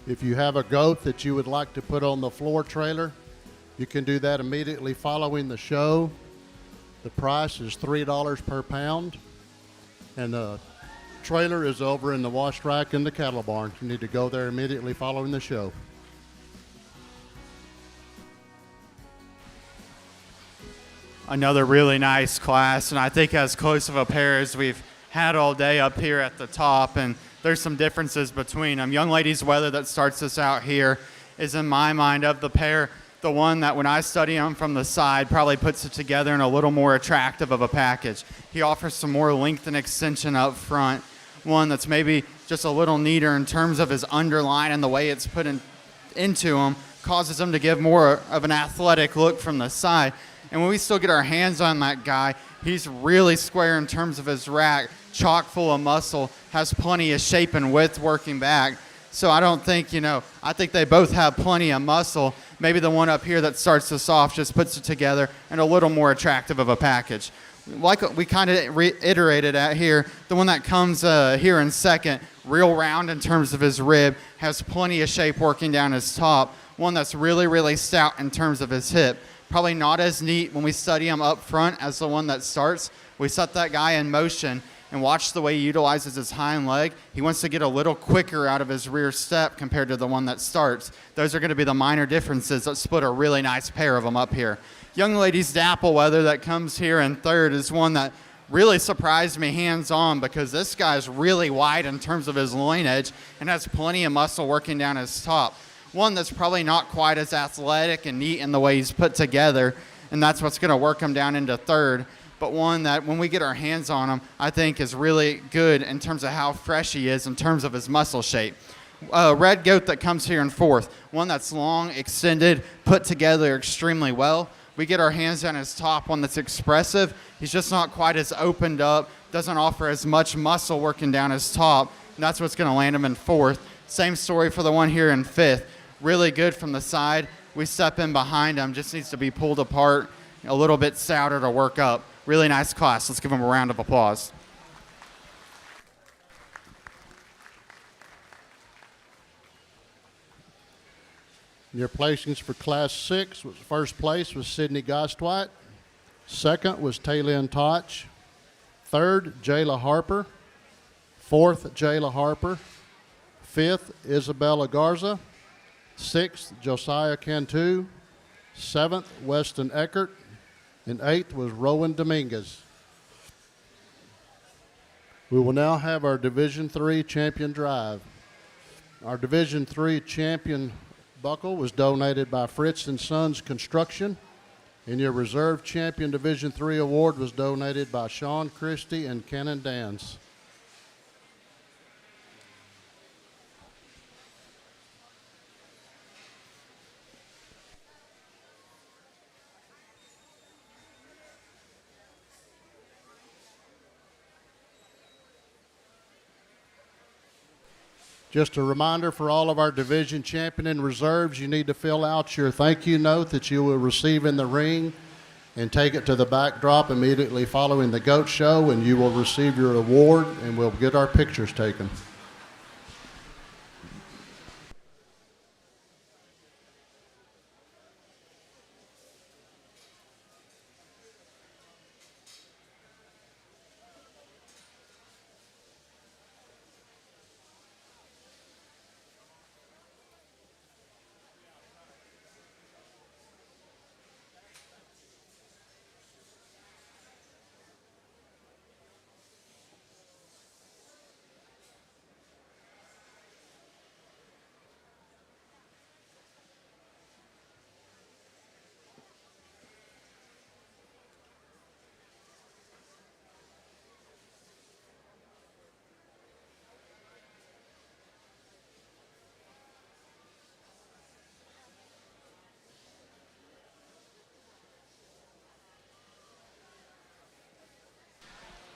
If you have a goat that you would like to put on the floor trailer, you can do that immediately following the show. The price is $3 per pound, and the trailer is over in the wash rack in the cattle barn. You need to go there immediately following the show. Another really nice class, and I think as close of a pair as we've had all day up here at the top, and there's some differences between them. Young Lady's Weather that starts us out here is, in my mind, of the pair, the one that when I study him from the side probably puts it together in a little more attractive of a package. He offers some more length and extension up front, one that's maybe just a little neater in terms of his underline and the way it's put into him, causes him to give more of an athletic look from the side. And when we still get our hands on that guy, he's really square in terms of his rack, chock full of muscle, has plenty of shape and width working back. So I don't think, I think they both have plenty of muscle. Maybe the one up here that starts us off just puts it together in a little more attractive of a package. Like we kind of reiterated at here, the one that comes here in second, real round in terms of his rib, has plenty of shape working down his top. One that's really, really stout in terms of his hip. Probably not as neat when we study him up front as the one that starts. We set that guy in motion and watch the way he utilizes his hind leg. He wants to get a little quicker out of his rear step compared to the one that starts. Those are going to be the minor differences that split a really nice pair of them up here. Young Lady's Dapple Weather that comes here in third is one that really surprised me hands-on because this guy's really wide in terms of his loin edge and has plenty of muscle working down his top. one that's probably not quite as athletic and neat in the way he's put together, and that's what's going to work him down into third. But one that when we get our hands on him, I think is really good in terms of how fresh he is in terms of his muscle shape. Red goat that comes here in fourth, one that's long, extended, put together extremely well. We get our hands on his top, one that's expressive. He's just not quite as opened up, doesn't offer as much muscle working down his top, and that's what's going to land him in fourth. Same story for the one here in fifth. Really good from the side. We step in behind him, just needs to be pulled apart, a little bit stouter to work up. Really nice class. Let's give him a round of applause. Your placings for Class 6 was first place was Sydney Gostwhite. Second was Taylin Toch. Third, Jayla Harper. Fourth, Jayla Harper. Fifth, Isabella Garza. Sixth, Josiah Cantu. Seventh, Weston Eckert. And eighth was Rowan Dominguez. We will now have our Division III champion drive. Our Division III champion buckle was donated by Fritz & Sons Construction, and your reserve champion Division III award was donated by Sean Christie and Cannon Dance. Just a reminder for all of our division champion and reserves, you need to fill out your thank you note that you will receive in the ring and take it to the backdrop immediately following the goat show, and you will receive your award and we'll get our pictures taken.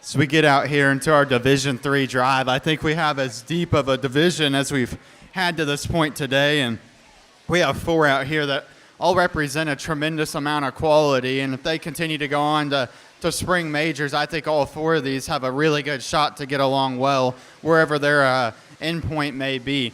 So we get out here into our Division III drive. I think we have as deep of a division as we've had to this point today, and we have four out here that all represent a tremendous amount of quality, and if they continue to go on to spring majors, I think all four of these have a really good shot to get along well wherever their endpoint may be.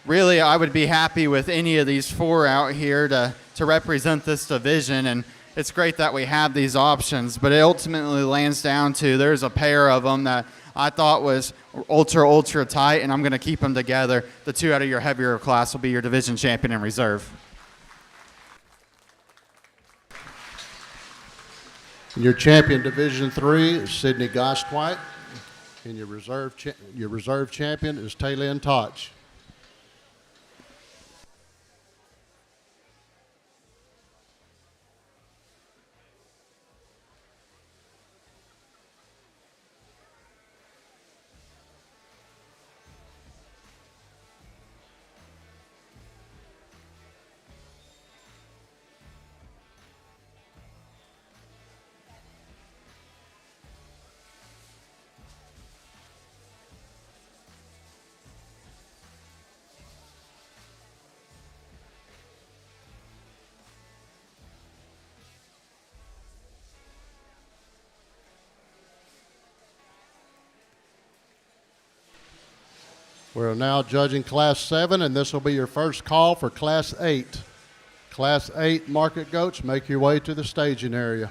Really, I would be happy with any of these four out here to represent this division, and it's great that we have these options, but it ultimately lands down to there's a pair of them that I thought was ultra tight, and I'm going to keep them together. The two out of your heavier class will be your division champion and reserve. Your champion Division III is Sydney Gostwhite, and your reserve champion is Taylin Toch. We're now judging Class 7, and this will be your first call for Class 8. Class 8 market goats, make your way to the staging area.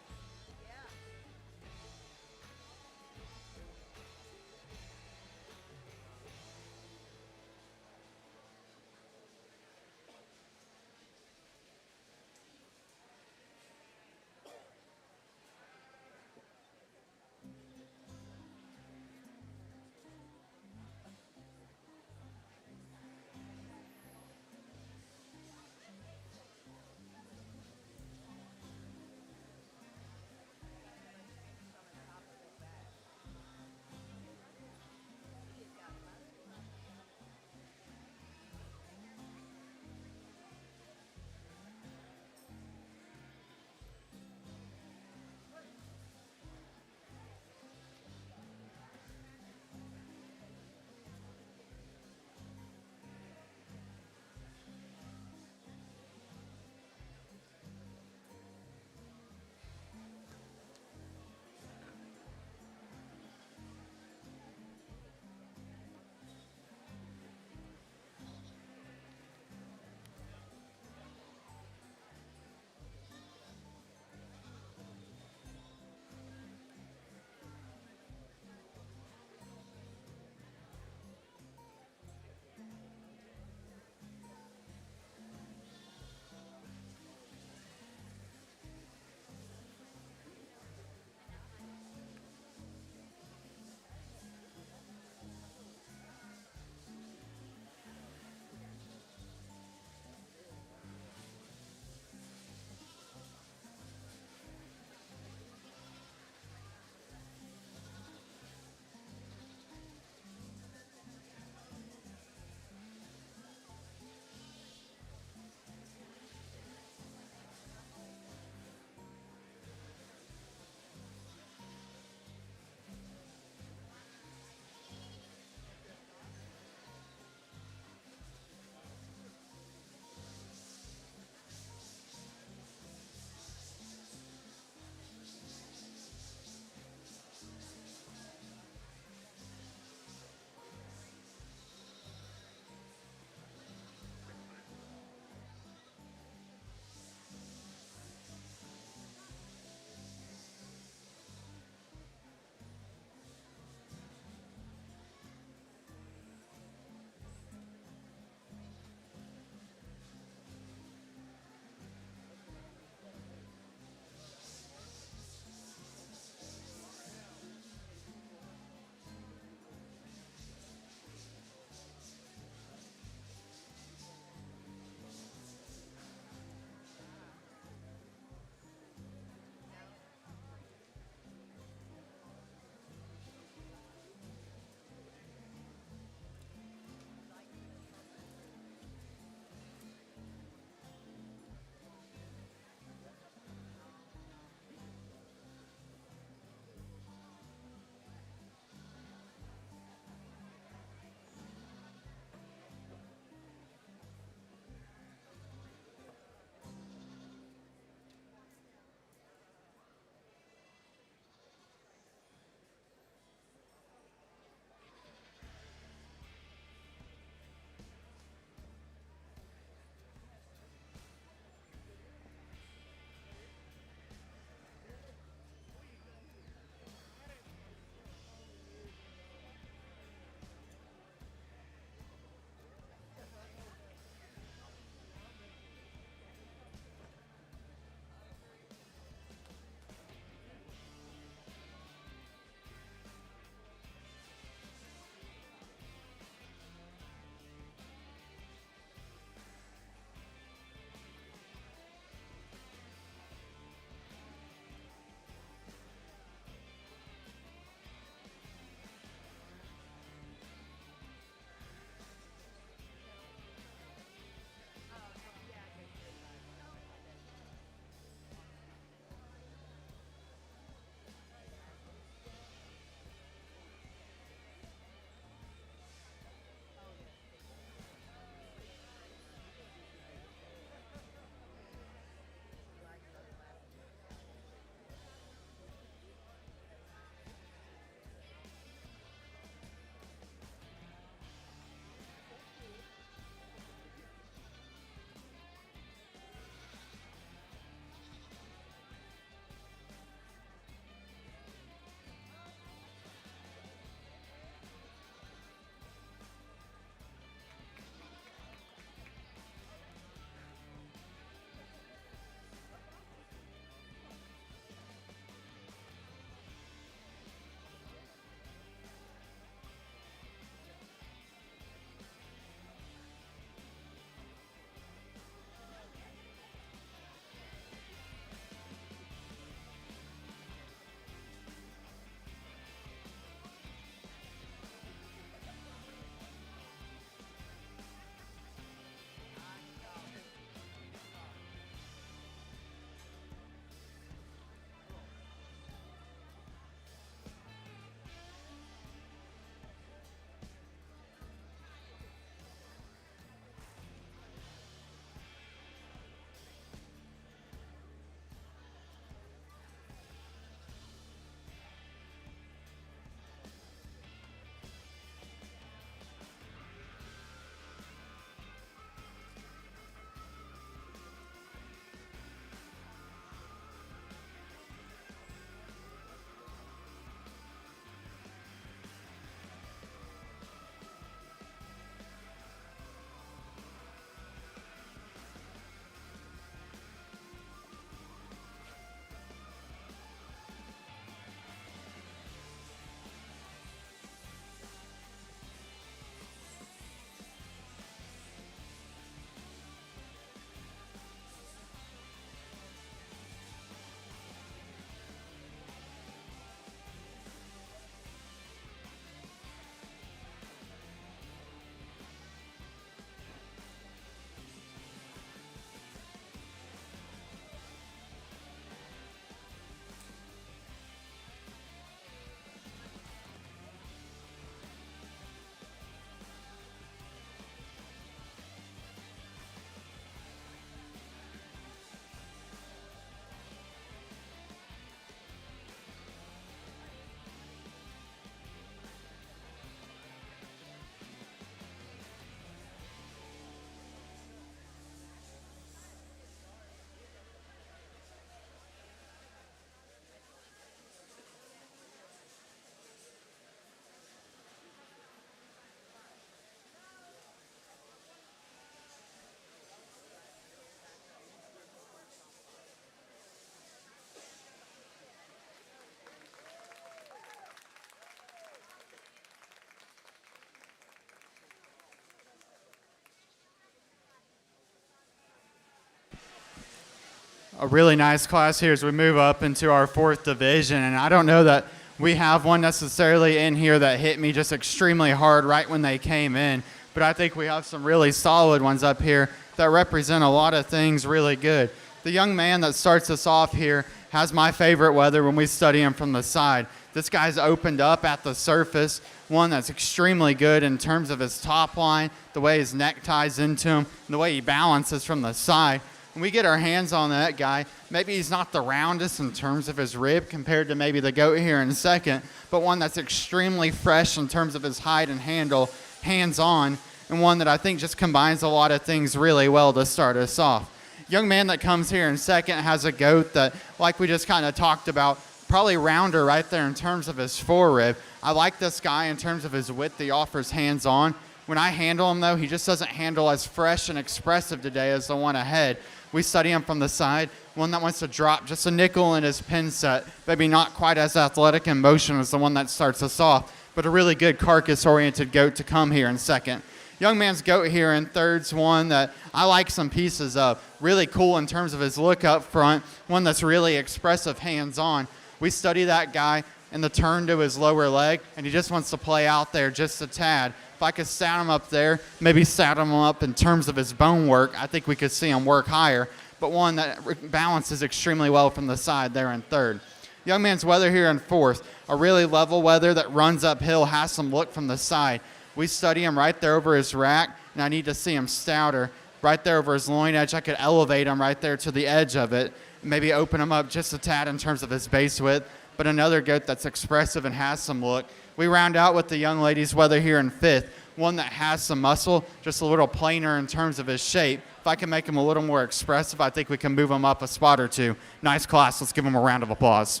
a really nice class here as we move up into our 4th division. And I don't know that we have one necessarily in here that hit me just extremely hard right when they came in, but I think we have some really solid ones up here that represent a lot of things really good. The young man that starts us off here has my favorite weather when we study him from the side. This guy's opened up at the surface, one that's extremely good in terms of his top line, the way his neck ties into him, and the way he balances from the side. When we get our hands on that guy, maybe he's not the roundest in terms of his rib compared to maybe the goat here in second, but one that's extremely fresh in terms of his height and handle, hands-on, and one that I think just combines a lot of things really well to start us off. Young man that comes here in second has a goat that, like we just kind of talked about, probably rounder right there in terms of his forerib. I like this guy in terms of his width he offers hands-on. When I handle him, though, he just doesn't handle as fresh and expressive today as the one ahead. We study him from the side, one that wants to drop just a nickel in his pin set, maybe not quite as athletic in motion as the one that starts us off, but a really good carcass-oriented goat to come here in second. Young man's goat here in third's one that I like some pieces of. Really cool in terms of his look up front, one that's really expressive hands-on. We study that guy in the turn to his lower leg, and he just wants to play out there just a tad. If I could sat him up there, maybe sat him up in terms of his bone work, I think we could see him work higher, but one that balances extremely well from the side there in third. Young man's weather here in fourth, a really level weather that runs uphill, has some look from the side. We study him right there over his rack, and I need to see him stouter. Right there over his loin edge, I could elevate him right there to the edge of it, maybe open him up just a tad in terms of his base width, but another goat that's expressive and has some look. We round out with the young lady's weather here in fifth, one that has some muscle, just a little plainer in terms of his shape. If I can make him a little more expressive, I think we can move him up a spot or two. Nice class. Let's give him a round of applause.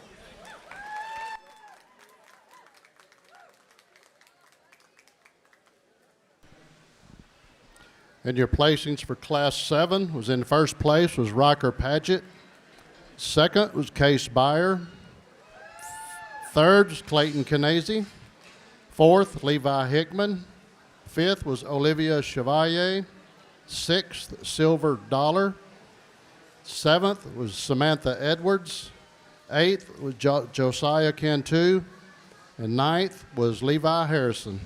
And your placings for Class 7 was in first place was Rocker Padgett. Second was Case Byer. Third was Clayton Canese. Fourth, Levi Hickman. Fifth was Olivia Chevalier. Sixth, Silver Dollar. Seventh was Samantha Edwards. Eighth was Josiah Cantu. And ninth was Levi Harrison.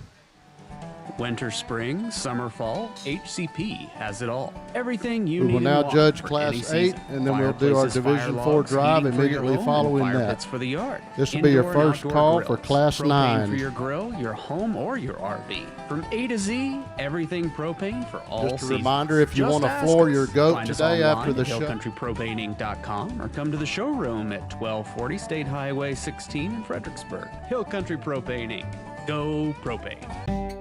Winter, spring, summer, fall, HCP has it all. Everything you need. We will now judge Class 8, and then we'll do our Division 4 drive immediately following that. For the yard. This will be your first call for Class 9. For your grill, your home, or your RV. From A to Z, everything propane for all seasons. Just a reminder, if you want to floor your goat today after the show. HillCountryPropaning.com or come to the showroom at 1240 State Highway 16 in Fredericksburg. Hill Country Propaning. Go propane.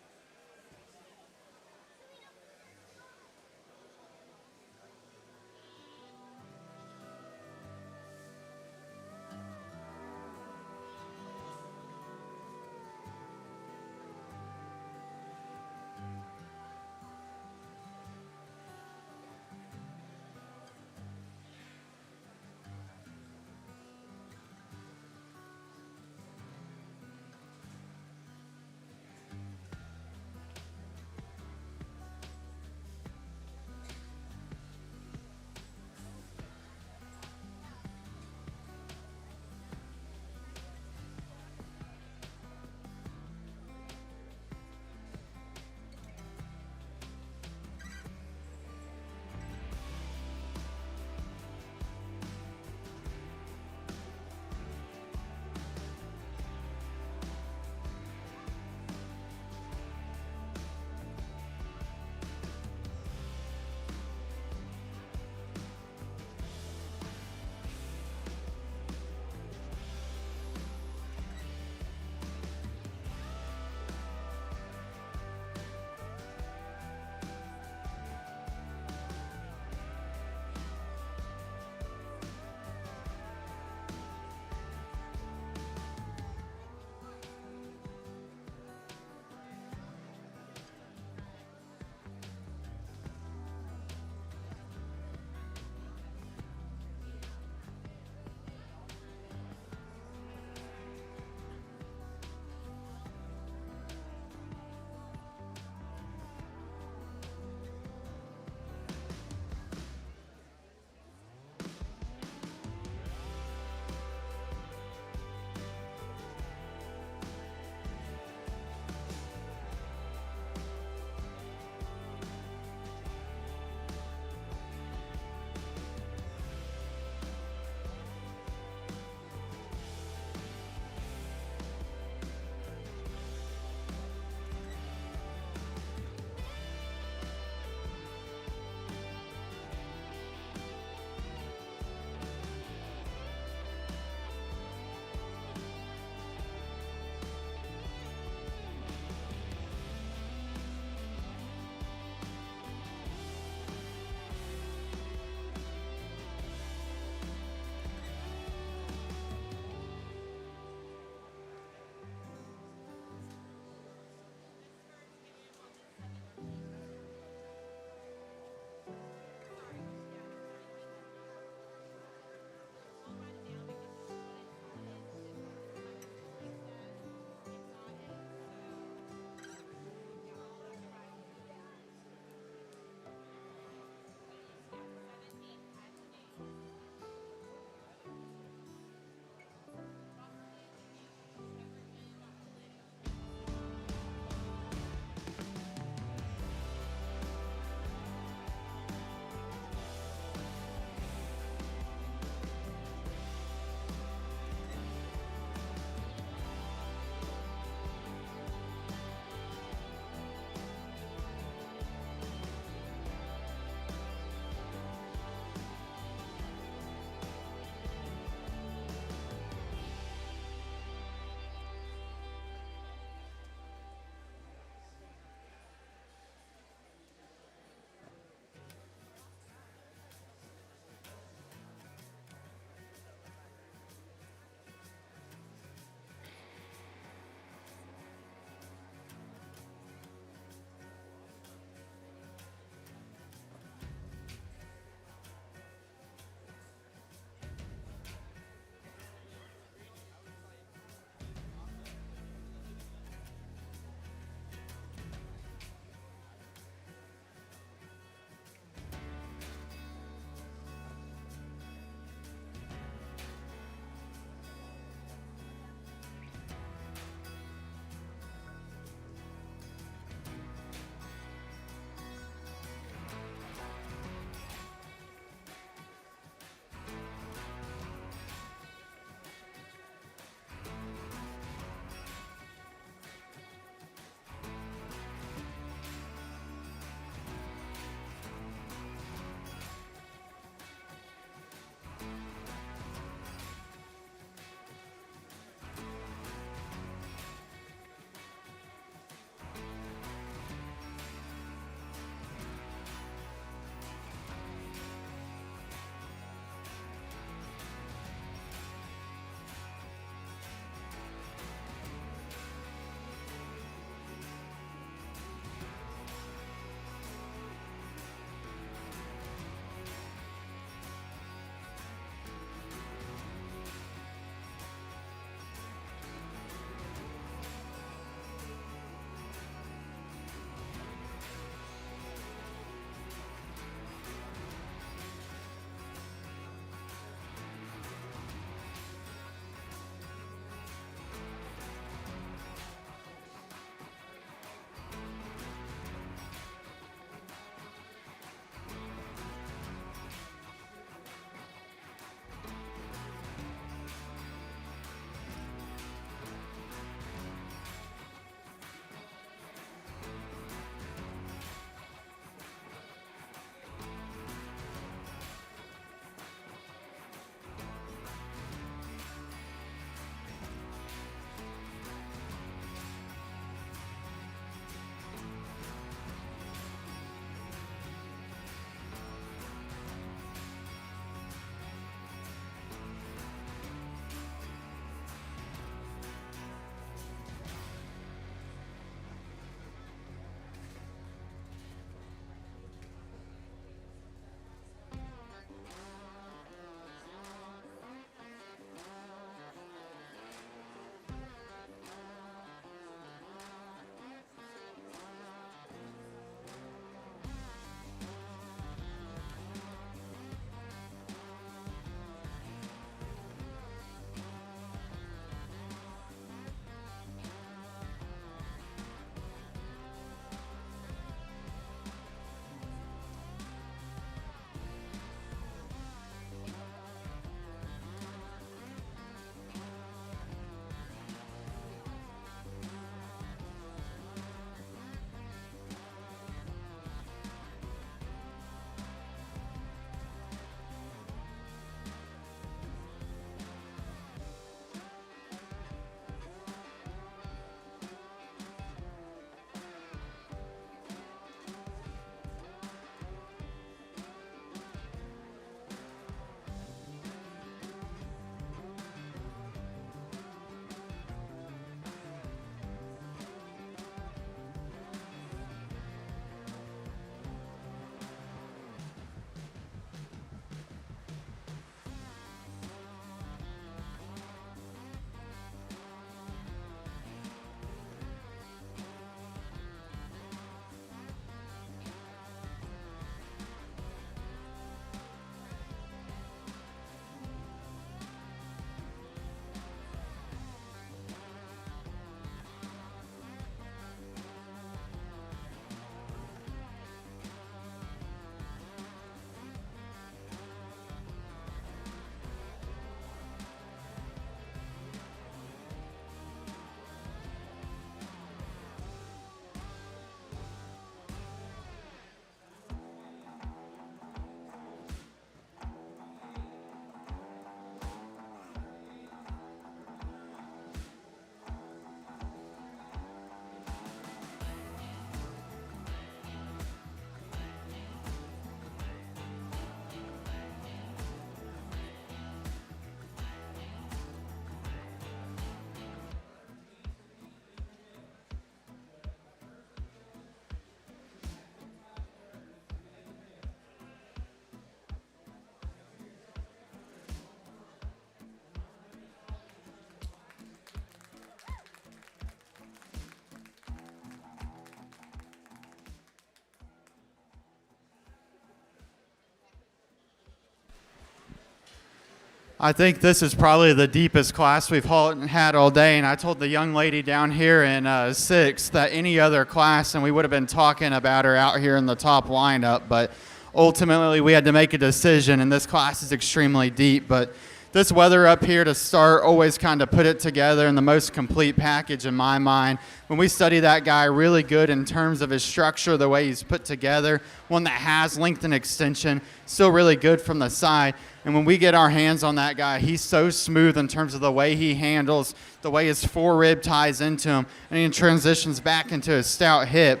I think this is probably the deepest class we've had all day, and I told the young lady down here in 6th that any other class, and we would have been talking about her out here in the top lineup, but ultimately we had to make a decision, and this class is extremely deep. But this weather up here to start always kind of put it together in the most complete package in my mind. When we study that guy, really good in terms of his structure, the way he's put together, one that has length and extension, still really good from the side. And when we get our hands on that guy, he's so smooth in terms of the way he handles, the way his forerib ties into him, and he transitions back into his stout hip.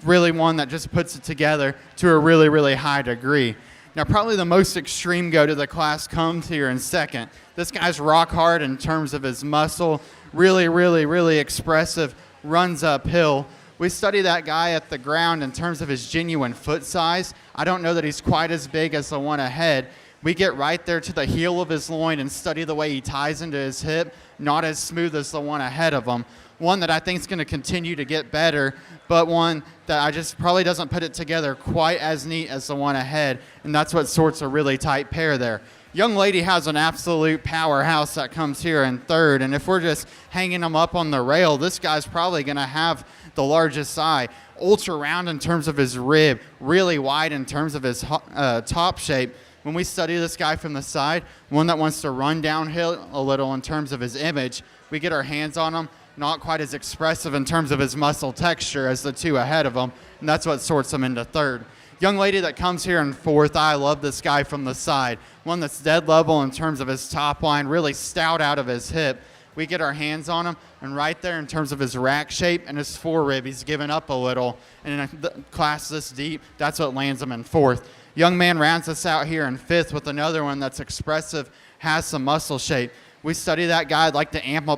Really one that just puts it together to a really, really high degree. Now, probably the most extreme goat of the class comes here in 2nd. This guy's rock hard in terms of his muscle, really, really, really expressive, runs uphill. We study that guy at the ground in terms of his genuine foot size. I don't know that he's quite as big as the one ahead. We get right there to the heel of his loin and study the way he ties into his hip, not as smooth as the one ahead of him. One that I think is going to continue to get better, but one that I just probably doesn't put it together quite as neat as the one ahead, and that's what sorts a really tight pair there. Young lady has an absolute powerhouse that comes here in 3rd, and if we're just hanging him up on the rail, this guy's probably going to have the largest eye. Ultra round in terms of his rib, really wide in terms of his top shape. When we study this guy from the side, one that wants to run downhill a little in terms of his image, we get our hands on him, not quite as expressive in terms of his muscle texture as the two ahead of him, and that's what sorts him into 3rd. Young lady that comes here in 4th, I love this guy from the side. One that's dead level in terms of his top line, really stout out of his hip. We get our hands on him, and right there in terms of his rack shape and his forerib, he's given up a little. And in a class this deep, that's what lands him in 4th. Young man rounds us out here in 5th with another one that's expressive, has some muscle shape. We study that guy. I'd like to amp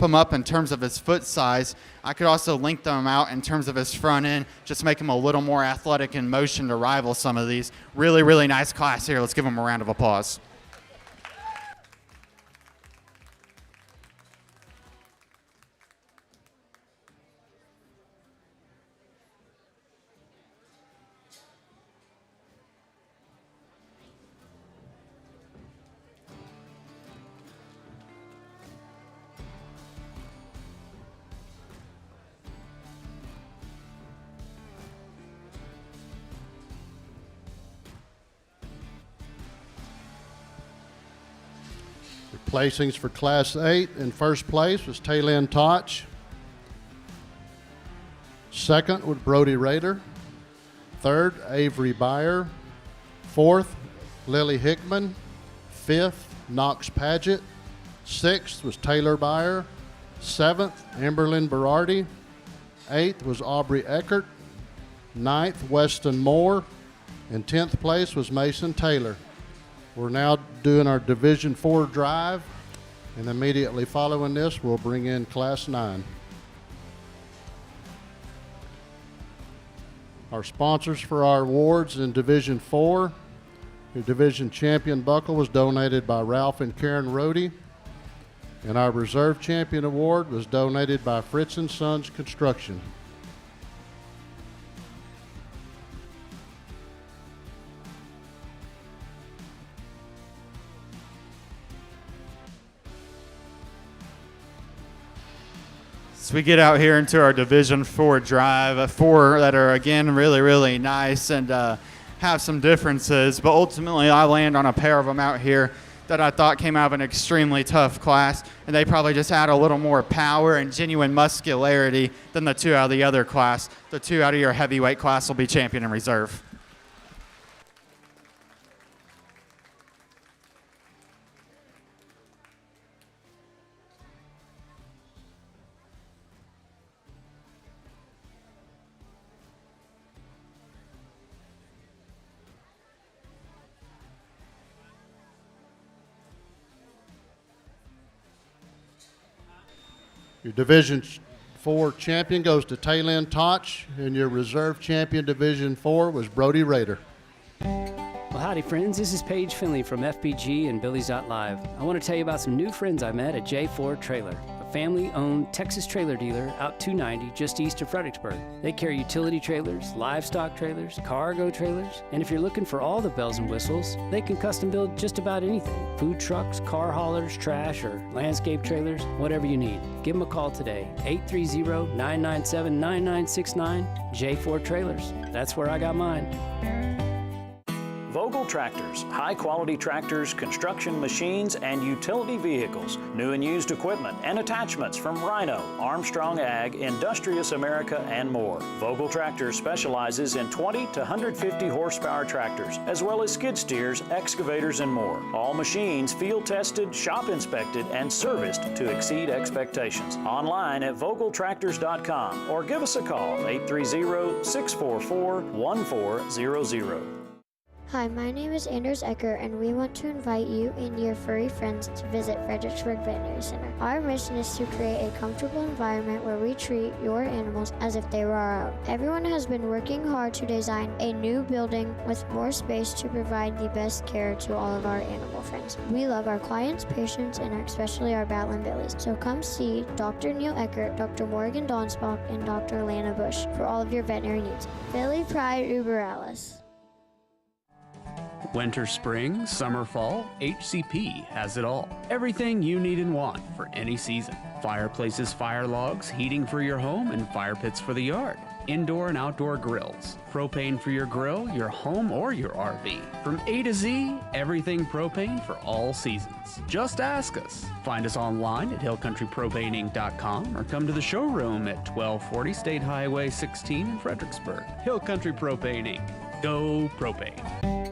him up in terms of his foot size. I could also lengthen him out in terms of his front end, just make him a little more athletic in motion to rival some of these. Really, really nice class here. Let's give him a round of applause. Placings for Class 8. In 1st place was Taylin Toch. 2nd was Brody Rader. 3rd, Avery Byer. 4th, Lily Hickman. 5th, Knox Paget. 6th was Taylor Byer. 7th, Amberlyn Berardi. 8th was Aubrey Eckert. 9th, Weston Moore. And 10th place was Mason Taylor. We're now doing our Division 4 drive, and immediately following this, we'll bring in Class 9. Our sponsors for our awards in Division 4, your division champion buckle was donated by Ralph and Karen Rohde, and our reserve champion award was donated by Fritz & Sons Construction. So we get out here into our Division 4 drive, 4 that are, again, really, really nice and have some differences. But ultimately, I land on a pair of them out here that I thought came out of an extremely tough class, and they probably just add a little more power and genuine muscularity than the 2 out of the other class. The 2 out of your heavyweight class will be champion and reserve. Your Division 4 champion goes to Taylin Toch, and your reserve champion Division 4 was Brody Rader. Well, howdy, friends. This is Paige Finley from FBG and Billy's.Live. I want to tell you about some new friends I met at J4 Trailer, a family-owned Texas trailer dealer out 290 just east of Fredericksburg. They carry utility trailers, livestock trailers, cargo trailers, and if you're looking for all the bells and whistles, they can custom build just about anything. Food trucks, car haulers, trash, or landscape trailers, whatever you need. Give them a call today, 830-997-9969, J4 Trailers. That's where I got mine. Vogel Tractors, high-quality tractors, construction machines, and utility vehicles, new and used equipment and attachments from Rhino, Armstrong Ag, Industrious America, and more. Vogel Tractors specializes in 20 to 150 horsepower tractors, as well as skid steers, excavators, and more. All machines field-tested, shop-inspected, and serviced to exceed expectations. Online at FbgLive.com or give us a call, 830-644-1400. Hi, my name is Anders Ecker, and we want to invite you and your furry friends to visit Fredericksburg Veterinary Center. Our mission is to create a comfortable environment where we treat your animals as if they were our own. Everyone has been working hard to design a new building with more space to provide the best care to all of our animal friends. We love our clients, patients, and especially our Battling Billies. So come see Dr. Neil Eckert, Dr. Morgan Donsbach, and Dr. Lana Bush for all of your veterinary needs. Billy Pride Uber Alice. Winter, spring, summer, fall, HCP has it all. Everything you need and want for any season. Fireplaces, fire logs, heating for your home, and fire pits for the yard. Indoor and outdoor grills. Propane for your grill, your home, or your RV. From A to Z, everything propane for all seasons. Just ask us. Find us online at hillcountrypropaneinc.com or come to the showroom at 1240 State Highway 16 in Fredericksburg. Hill Country Propane Inc. Go propane.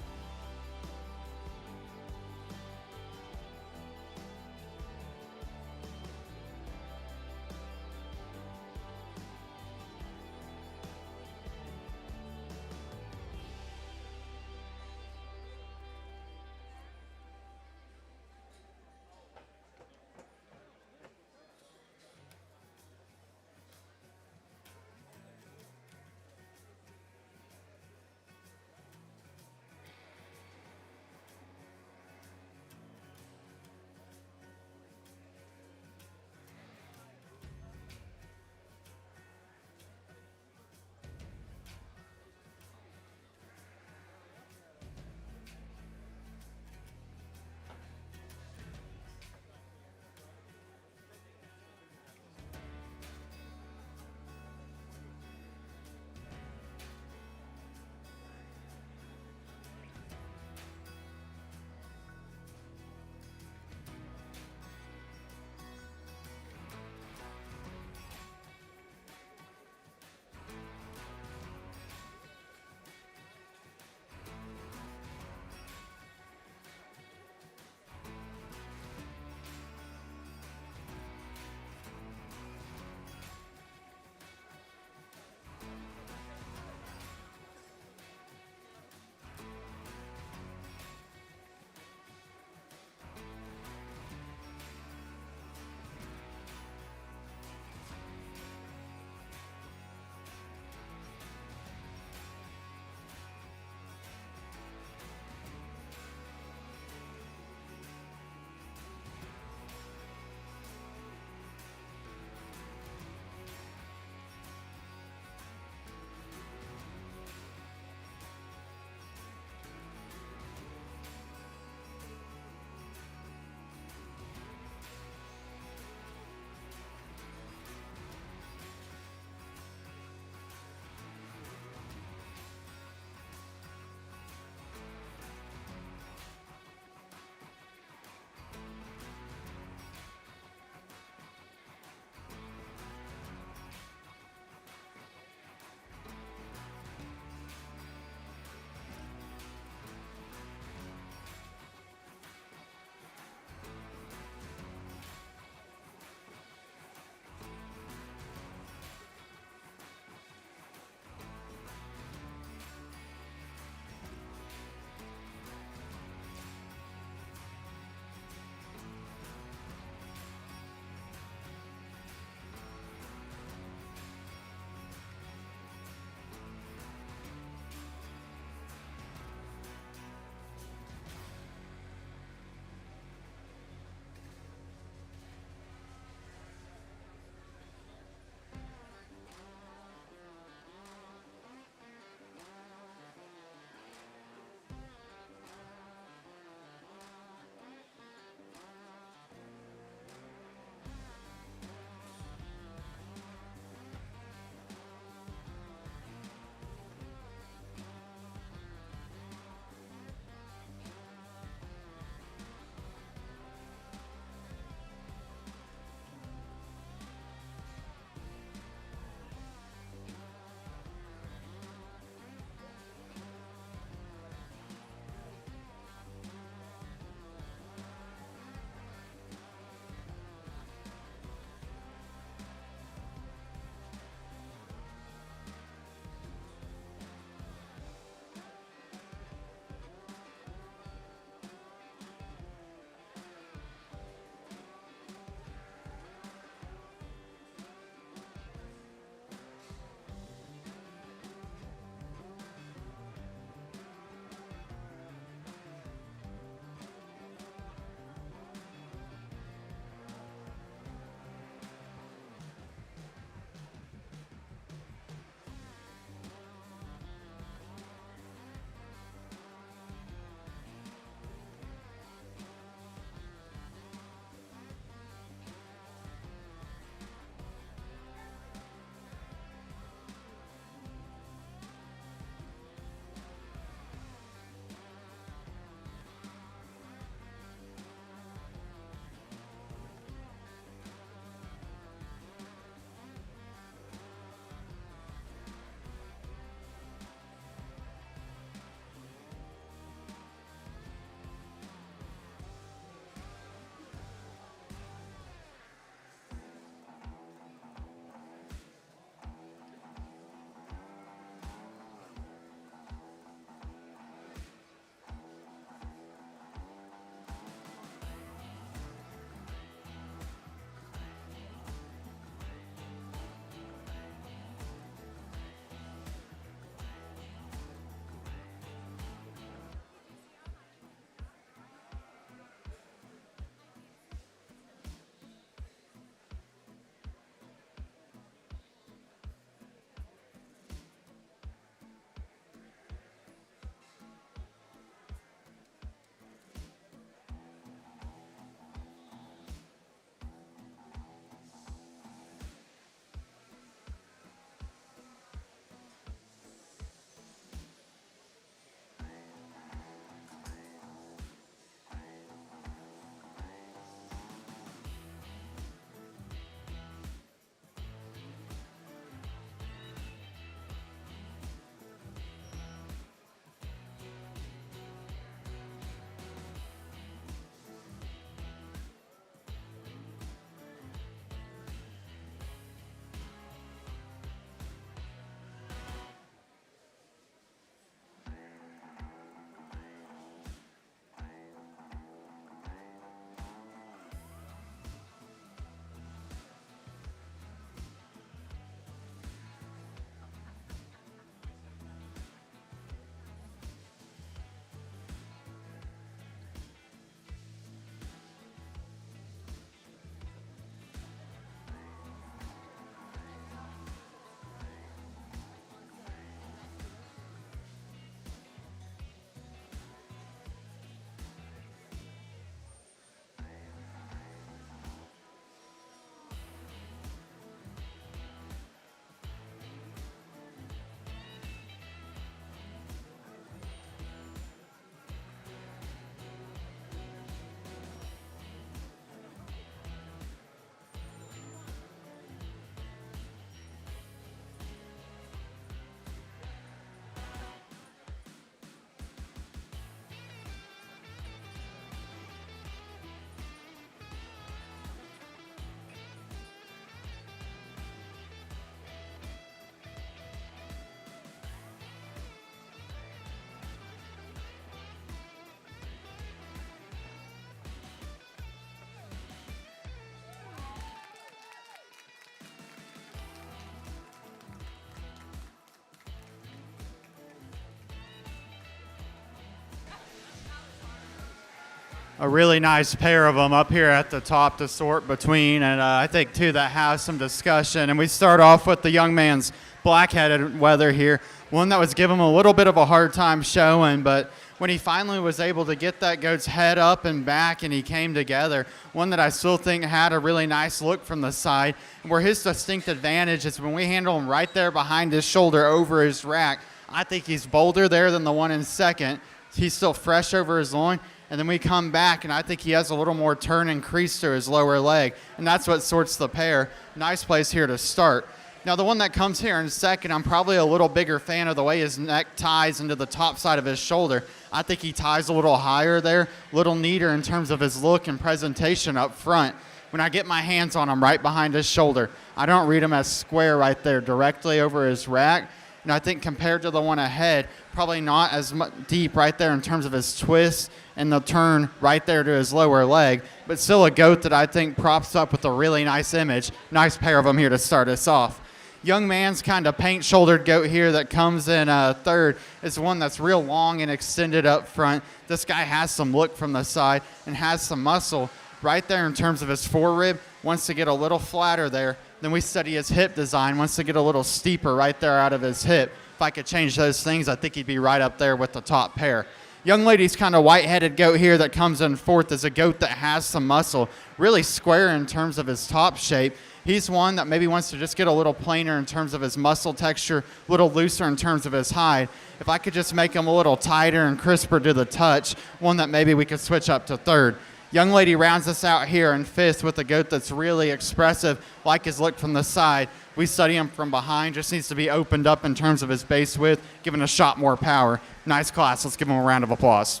a really nice pair of them up here at the top to sort between, and I think too that has some discussion. And we start off with the young man's black-headed wether here, one that was giving him a little bit of a hard time showing, but when he finally was able to get that goat's head up and back and he came together, one that I still think had a really nice look from the side, where his distinct advantage is when we handle him right there behind his shoulder over his rack. I think he's bolder there than the one in second. He's still fresh over his loin. And then we come back, and I think he has a little more turn and crease to his lower leg, and that's what sorts the pair. Nice place here to start. Now, the one that comes here in second, I'm probably a little bigger fan of the way his neck ties into the top side of his shoulder. I think he ties a little higher there, a little neater in terms of his look and presentation up front. When I get my hands on him right behind his shoulder, I don't read him as square right there directly over his rack. And I think compared to the one ahead, probably not as deep right there in terms of his twist and the turn right there to his lower leg, but still a goat that I think props up with a really nice image. Nice pair of them here to start us off. Young man's kind of paint-shouldered goat here that comes in third is one that's real long and extended up front. This guy has some look from the side and has some muscle right there in terms of his forerib. Wants to get a little flatter there. Then we study his hip design. Wants to get a little steeper right there out of his hip. If I could change those things, I think he'd be right up there with the top pair. Young lady's kind of white-headed goat here that comes in fourth is a goat that has some muscle, really square in terms of his top shape. He's one that maybe wants to just get a little plainer in terms of his muscle texture, a little looser in terms of his hide. If I could just make him a little tighter and crisper to the touch, one that maybe we could switch up to third. Young lady rounds us out here in fifth with a goat that's really expressive, like his look from the side. We study him from behind, just needs to be opened up in terms of his base width, giving a shot more power. Nice class. Let's give him a round of applause.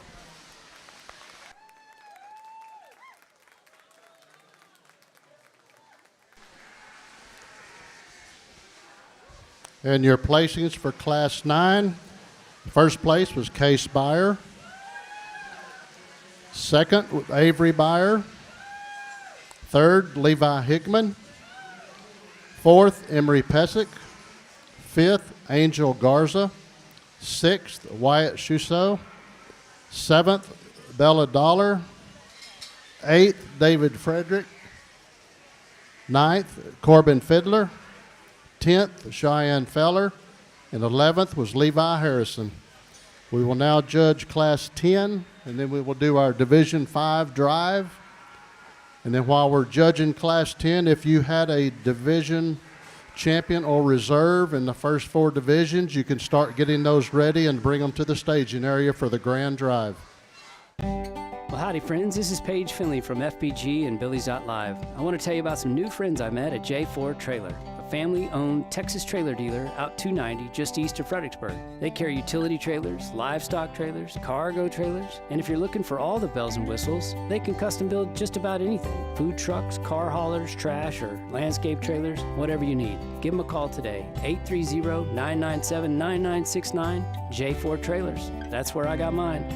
And your placings for Class 9, first place was Case Byer. Second, Avery Byer. Third, Levi Hickman. Fourth, Emery Pesic. Fifth, Angel Garza. Sixth, Wyatt Shuso. Seventh, Bella Dollar. Eighth, David Frederick. Ninth, Corbin Fiddler. 10th, Cheyenne Feller. And 11th was Levi Harrison. We will now judge Class 10, and then we will do our Division 5 drive. And then while we're judging Class 10, if you had a division champion or reserve in the first 4 divisions, you can start getting those ready and bring them to the staging area for the grand drive. Well, howdy, friends. This is Paige Finley from FBG and Billy's.Live. I want to tell you about some new friends I met at J4 Trailer, a family-owned Texas trailer dealer out 290 just east of Fredericksburg. They carry utility trailers, livestock trailers, cargo trailers, and if you're looking for all the bells and whistles, they can custom build just about anything. Food trucks, car haulers, trash, or landscape trailers, whatever you need. Give them a call today, 830-997-9969, J4 Trailers. That's where I got mine.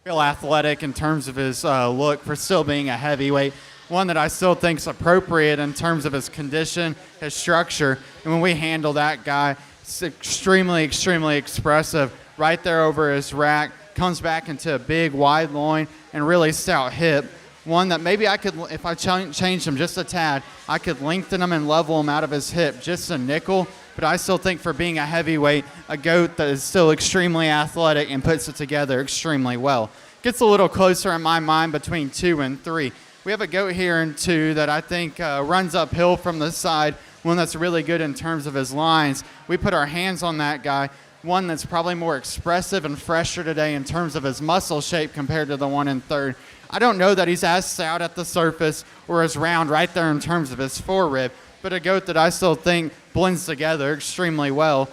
real athletic in terms of his look for still being a heavyweight. One that I still think is appropriate in terms of his condition, his structure. And when we handle that guy, it's extremely, extremely expressive. Right there over his rack, comes back into a big, wide loin and really stout hip. One that maybe I could, if I changed him just a tad, I could lengthen him and level him out of his hip just a nickel. But I still think for being a heavyweight, a goat that is still extremely athletic and puts it together extremely well. Gets a little closer in my mind between 2 and 3. We have a goat here in 2 that I think runs uphill from the side, one that's really good in terms of his lines. We put our hands on that guy, one that's probably more expressive and fresher today in terms of his muscle shape compared to the one in 3rd. I don't know that he's as stout at the surface or as round right there in terms of his forerib, but a goat that I still think blends together extremely well,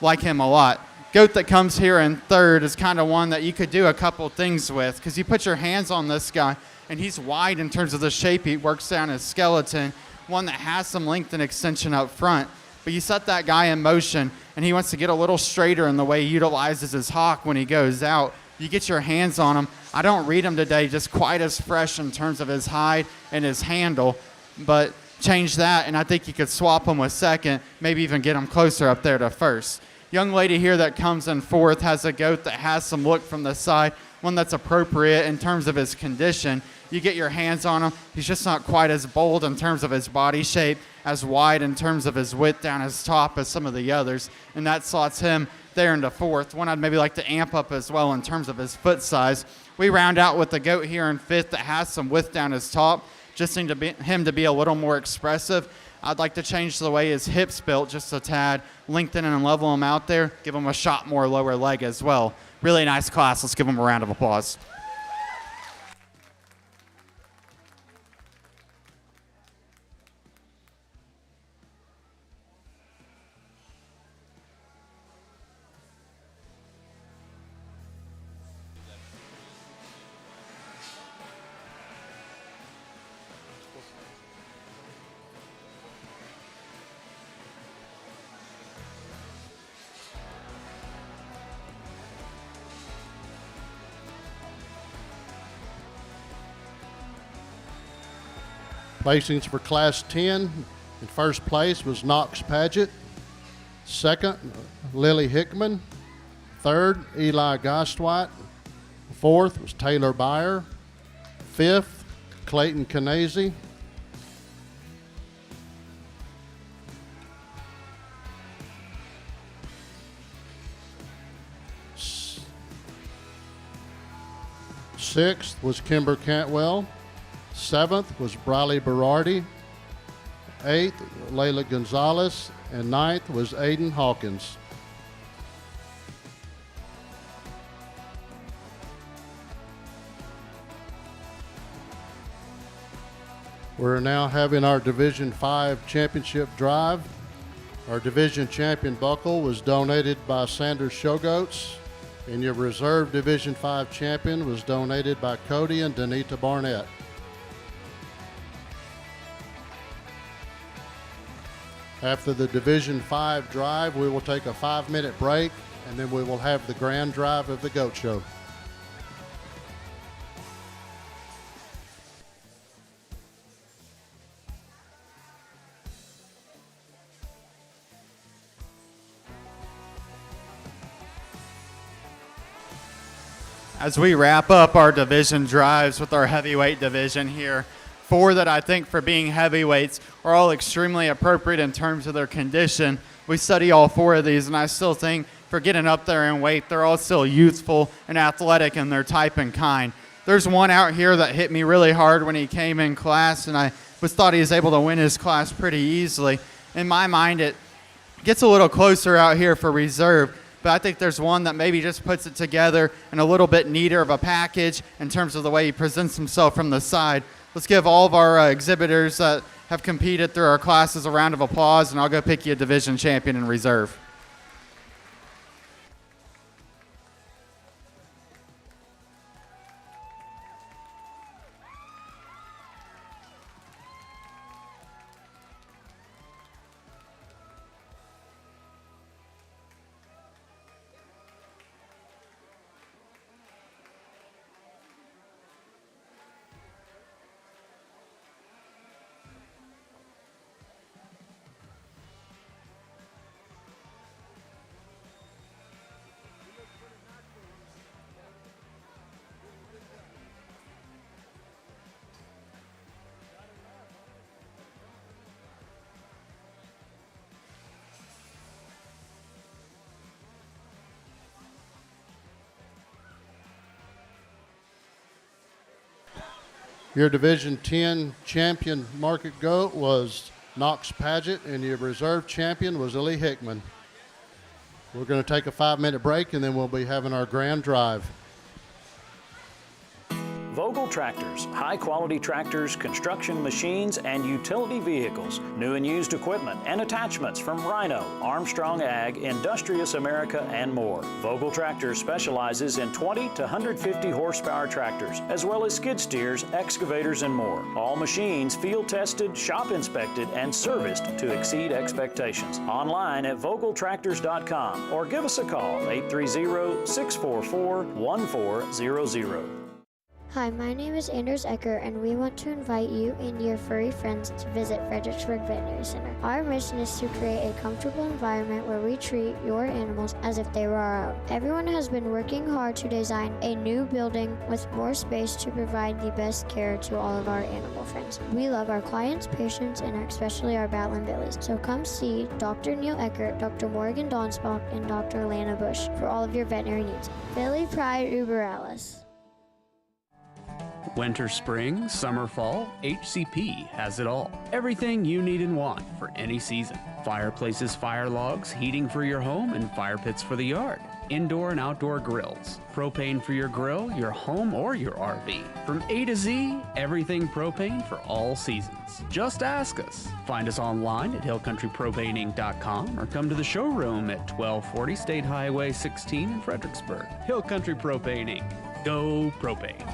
like him a lot. Goat that comes here in 3rd is kind of one that you could do a couple things with, because you put your hands on this guy, and he's wide in terms of the shape he works down his skeleton, one that has some length and extension up front. But you set that guy in motion, and he wants to get a little straighter in the way he utilizes his hock when he goes out. You get your hands on him. I don't read him today just quite as fresh in terms of his hide and his handle, but change that, and I think you could swap him with 2nd, maybe even get him closer up there to 1st. Young lady here that comes in 4th has a goat that has some look from the side, one that's appropriate in terms of his condition. You get your hands on him. He's just not quite as bold in terms of his body shape, as wide in terms of his width down his top as some of the others, and that slots him there into 4th. One I'd maybe like to amp up as well in terms of his foot size. We round out with the goat here in 5th that has some width down his top, just need him to be a little more expressive. I'd like to change the way his hips built just a tad, lengthen and level him out there, give him a shot more lower leg as well. Really nice class. Let's give him a round of applause. Placings for Class 10. In first place was Knox Paget. Second, Lily Hickman. Third, Eli Gostwite. Fourth was Taylor Byer. Fifth, Clayton Canese. Sixth was Kimber Cantwell. Seventh was Briley Berardi. Eighth, Layla Gonzalez. And ninth was Aiden Hawkins. We're now having our Division 5 championship drive. Our division champion buckle was donated by Sanders Showgoats, and your reserve Division 5 champion was donated by Cody and Danita Barnett. After the Division 5 drive, we will take a 5-minute break, and then we will have the grand drive of the Goat Show. As we wrap up our division drives with our heavyweight division here, 4 that I think for being heavyweights are all extremely appropriate in terms of their condition. We study all 4 of these, and I still think for getting up there in weight, they're all still youthful and athletic in their type and kind. There's one out here that hit me really hard when he came in class, and I thought he was able to win his class pretty easily. In my mind, it gets a little closer out here for reserve, but I think there's one that maybe just puts it together in a little bit neater of a package in terms of the way he presents himself from the side. Let's give all of our exhibitors that have competed through our classes a round of applause, and I'll go pick you a division champion in reserve. Your Division 10 champion market goat was Knox Paget, and your reserve champion was Illy Hickman. We're going to take a 5-minute break, and then we'll be having our grand drive. Vogel Tractors, high-quality tractors, construction machines, and utility vehicles, new and used equipment and attachments from Rhino, Armstrong Ag, Industrious America, and more. Vogel Tractors specializes in 20 to 150 horsepower tractors, as well as skid steers, excavators, and more. All machines field-tested, shop-inspected, and serviced to exceed expectations. Online at FbgLive.com or give us a call, 830-644-1400. Hi, my name is Anders Ecker, and we want to invite you and your furry friends to visit Fredericksburg Veterinary Center. Our mission is to create a comfortable environment where we treat your animals as if they were our own. Everyone has been working hard to design a new building with more space to provide the best care to all of our animal friends. We love our clients, patients, and especially our Battling Billies. So come see Dr. Neil Eckert, Dr. Morgan Donsbach, and Dr. Lana Bush for all of your veterinary needs. Billy Pride Uber Alice. Winter, spring, summer, fall, HCP has it all. Everything you need and want for any season. Fireplaces, fire logs, heating for your home, and fire pits for the yard. Indoor and outdoor grills. Propane for your grill, your home, or your RV. From A to Z, everything propane for all seasons. Just ask us. Find us online at hillcountrypropaneinc.com or come to the showroom at 1240 State Highway 16 in Fredericksburg. Hill Country Propane Inc. Go propane.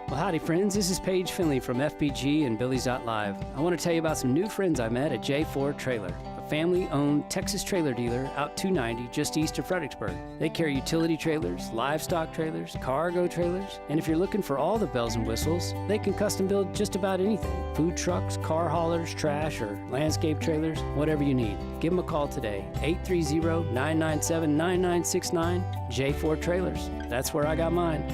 Well, howdy, friends. This is Paige Finley from Fbg.Live. I want to tell you about some new friends I met at J4 Trailer, a family-owned Texas trailer dealer out 290 just east of Fredericksburg. They carry utility trailers, livestock trailers, cargo trailers, and if you're looking for all the bells and whistles, they can custom build just about anything. Food trucks, car haulers, trash, or landscape trailers, whatever you need. Give them a call today, 830-997-9969, J4 Trailers. That's where I got mine.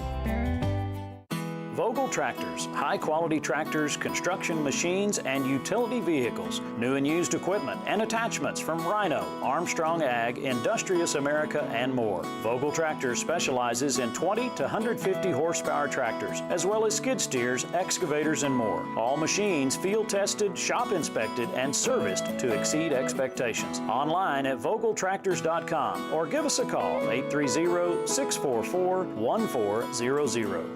Vogel Tractors, high-quality tractors, construction machines, and utility vehicles, new and used equipment and attachments from Rhino, Armstrong Ag, Industrious America, and more. Vogel Tractors specializes in 20 to 150 horsepower tractors, as well as skid steers, excavators, and more. All machines field-tested, shop-inspected, and serviced to exceed expectations. Online at FbgLive.com or give us a call, 830-644-1400.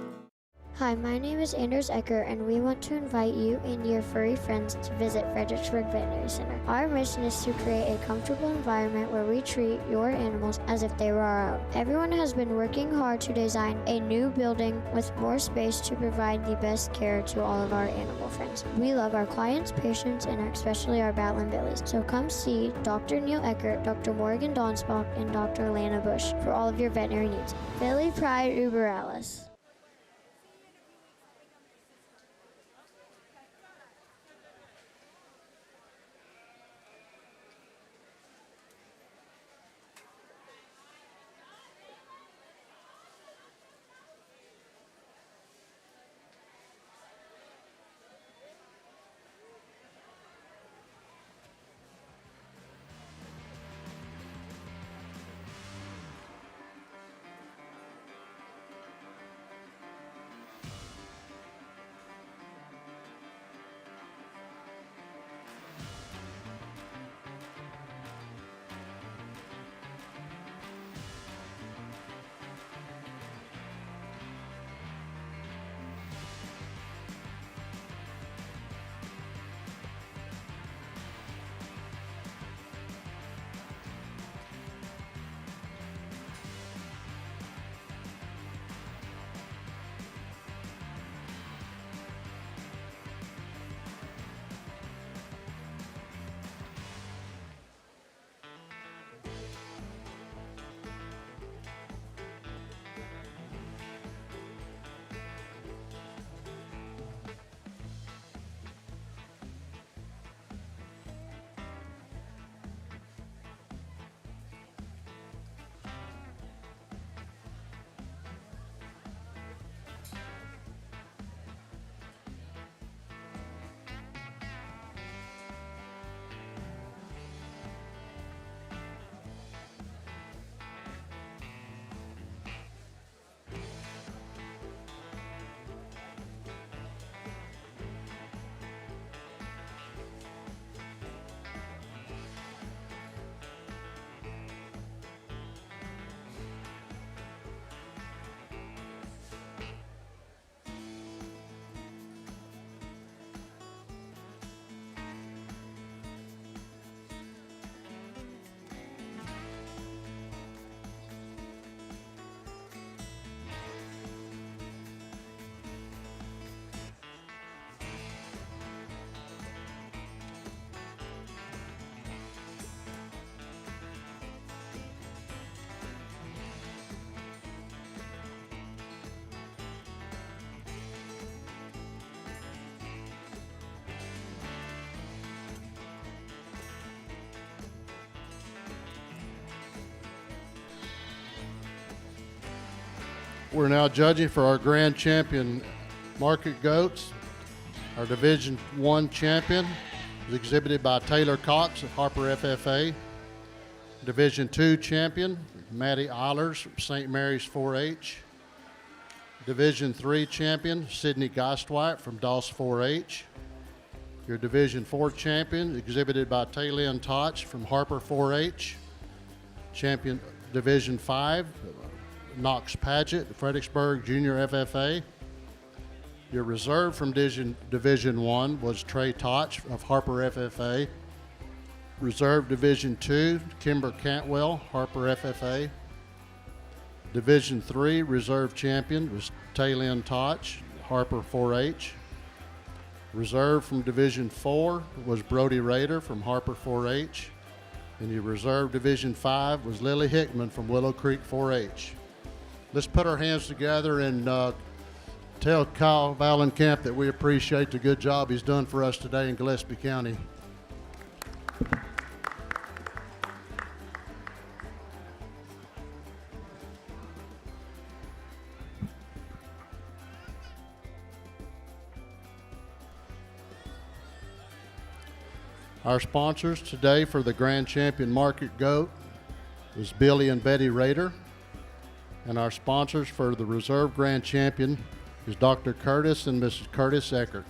Hi, my name is Anders Ecker, and we want to invite you and your furry friends to visit Fredericksburg Veterinary Center. Our mission is to create a comfortable environment where we treat your animals as if they were our own. Everyone has been working hard to design a new building with more space to provide the best care to all of our animal friends. We love our clients, patients, and especially our Battling Billies. So come see Dr. Neil Eckert, Dr. Morgan Donsbach, and Dr. Lana Bush for all of your veterinary needs. Billy Pride Uber Alice. We're now judging for our grand champion market goats. Our Division I champion is exhibited by Taylor Cox of Harper FFA. Division II champion, Maddie Eilers from St. Mary's 4-H. Division III champion, Sydney Geistwhite from Doss 4-H. Your Division IV champion, exhibited by Taylin Toch from Harper 4-H. Champion Division V, Knox Padgett, Fredericksburg Junior FFA. Your reserve from Division I was Trey Toch of Harper FFA. Reserve Division II, Kimber Cantwell, Harper FFA. Division III reserve champion was Taylin Toch, Harper 4-H. Reserve from Division IV was Brody Rader from Harper 4-H. And your reserve Division V was Lily Hickman from Willow Creek 4-H. Let's put our hands together and tell Kyle Valenkamp that we appreciate the good job he's done for us today in Gillespie County. Our sponsors today for the Grand Champion Market Goat is Billy and Betty Rader. And our sponsors for the Reserve Grand Champion is Dr. Curtis and Mrs. Curtis Eckert.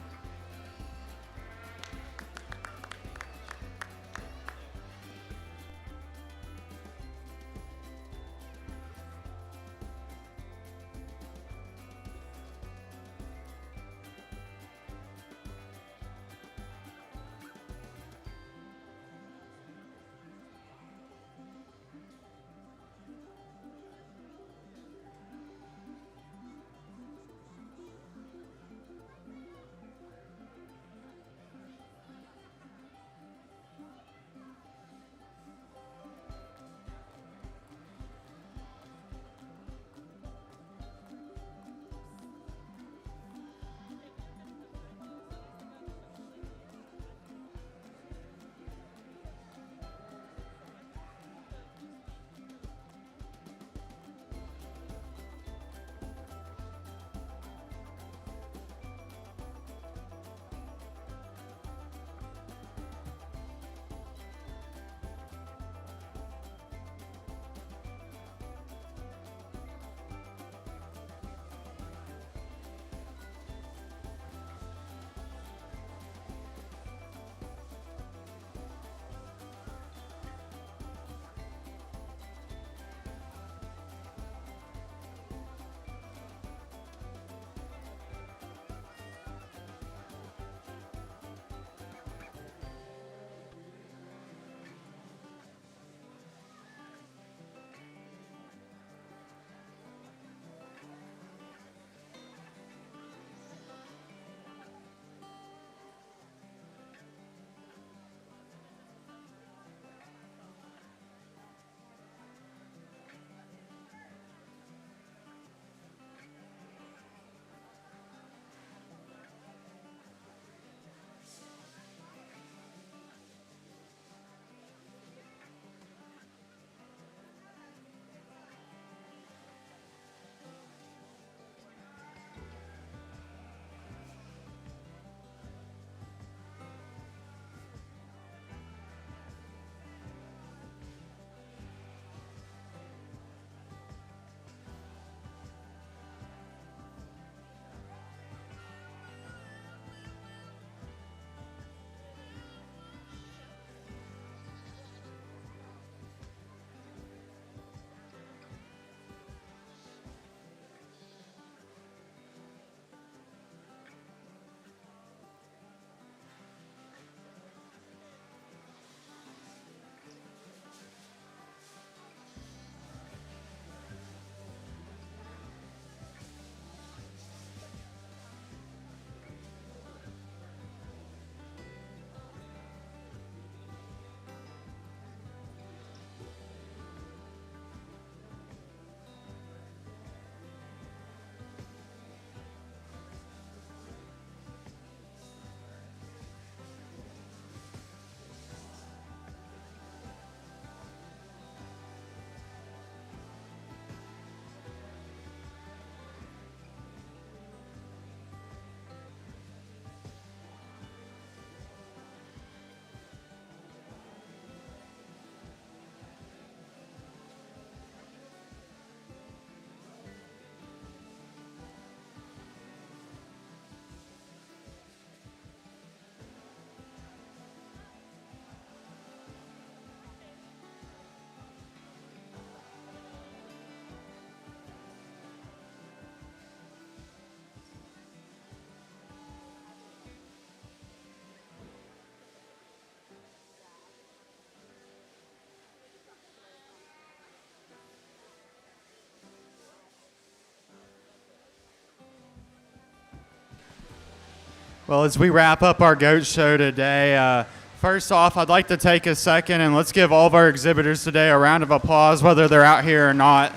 Well, as we wrap up our goat show today, first off, I'd like to take a second and let's give all of our exhibitors today a round of applause, whether they're out here or not.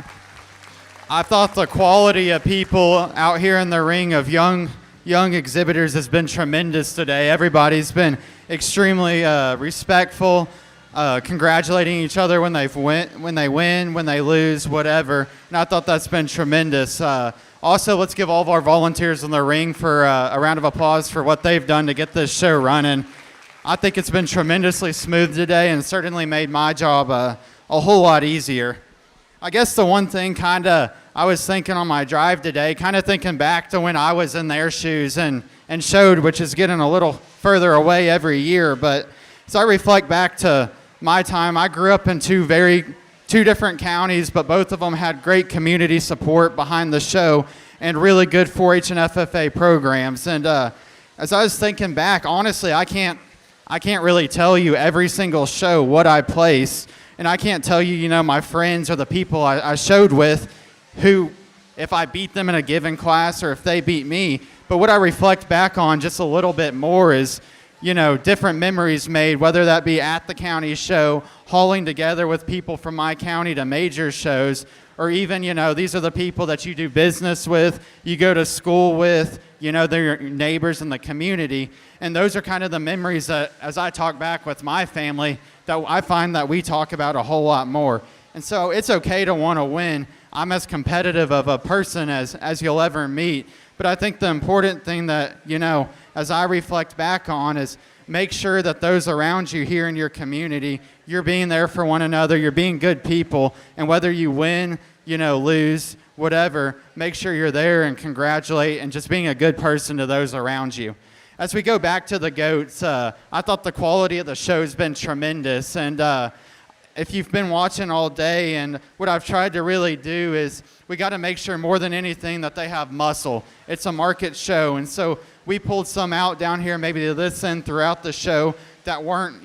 I thought the quality of people out here in the ring of young exhibitors has been tremendous today. Everybody's been extremely respectful, congratulating each other when they win, when they lose, whatever. And I thought that's been tremendous. Also, let's give all of our volunteers in the ring for a round of applause for what they've done to get this show running. I think it's been tremendously smooth today and certainly made my job a whole lot easier. I guess the one thing I was thinking on my drive today, kind of thinking back to when I was in their shoes and showed, which is getting a little further away every year. But as I reflect back to my time, I grew up in two different counties, but both of them had great community support behind the show and really good 4-H and FFA programs. And as I was thinking back, honestly, I can't really tell you every single show what I place, and I can't tell you, my friends or the people I showed with who, if I beat them in a given class or if they beat me. But what I reflect back on just a little bit more is, different memories made, whether that be at the county show, hauling together with people from my county to major shows, or even, these are the people that you do business with, you go to school with, they're your neighbors in the community. And those are kind of the memories that, as I talk back with my family, that I find that we talk about a whole lot more. And so it's okay to want to win. I'm as competitive of a person as you'll ever meet. But I think the important thing that, as I reflect back on is make sure that those around you here in your community, you're being there for one another, you're being good people, and whether you win, lose, whatever, make sure you're there and congratulate and just being a good person to those around you. As we go back to the goats, I thought the quality of the show's been tremendous. And if you've been watching all day, and what I've tried to really do is we got to make sure more than anything that they have muscle. It's a market show, and so we pulled some out down here maybe to this end throughout the show that weren't,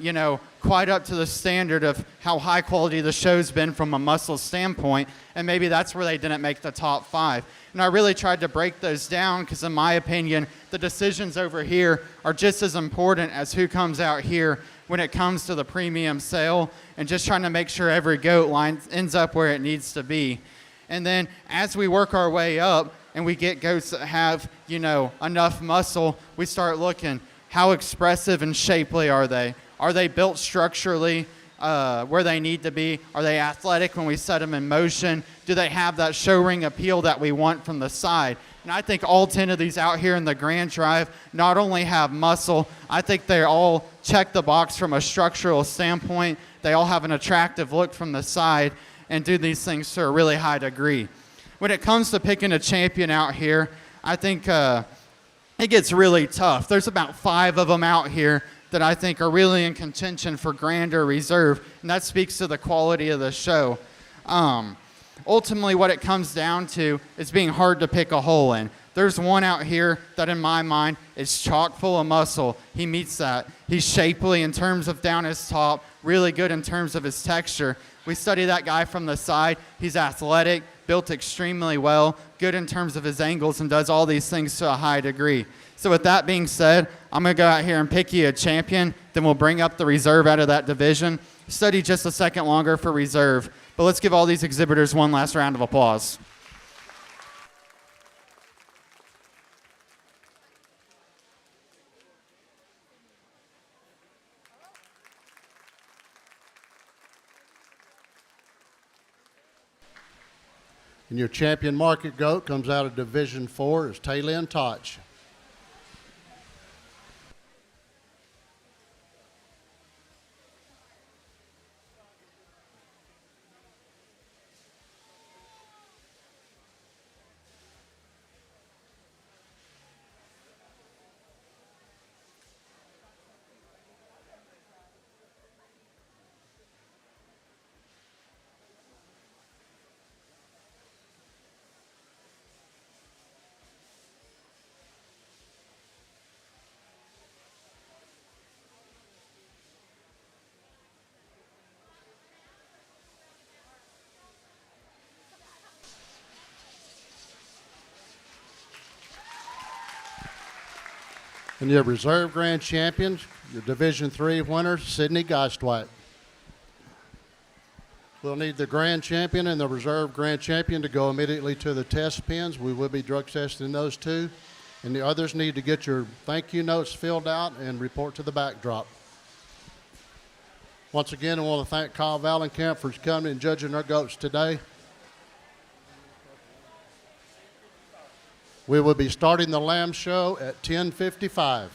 quite up to the standard of how high quality the show's been from a muscle standpoint, and maybe that's where they didn't make the top 5. And I really tried to break those down because, in my opinion, the decisions over here are just as important as who comes out here when it comes to the premium sale, and just trying to make sure every goat line ends up where it needs to be. And then as we work our way up and we get goats that have, enough muscle, we start looking, how expressive and shapely are they? Are they built structurally where they need to be? Are they athletic when we set them in motion? Do they have that show ring appeal that we want from the side? And I think all 10 of these out here in the Grand Drive not only have muscle, I think they all check the box from a structural standpoint. They all have an attractive look from the side and do these things to a really high degree. When it comes to picking a champion out here, I think it gets really tough. There's about 5 of them out here that I think are really in contention for Grand or Reserve, and that speaks to the quality of the show. Ultimately, what it comes down to is being hard to pick a hole in. There's one out here that, in my mind, is chock full of muscle. He meets that. He's shapely in terms of down his top, really good in terms of his texture. We study that guy from the side. He's athletic, built extremely well, good in terms of his angles, and does all these things to a high degree. So with that being said, I'm going to go out here and pick you a champion. Then we'll bring up the reserve out of that division. Study just a second longer for reserve. But let's give all these exhibitors one last round of applause. And your champion market goat comes out of Division 4 is Taylin Toch. And your reserve grand champion, your Division III winner, Sydney Geistwhite. We'll need the grand champion and the reserve grand champion to go immediately to the test pens. We will be drug testing those two. And the others need to get your thank you notes filled out and report to the backdrop. Once again, I want to thank Kyle Valenkamp for coming and judging our goats today. We will be starting the lamb show at 10:55.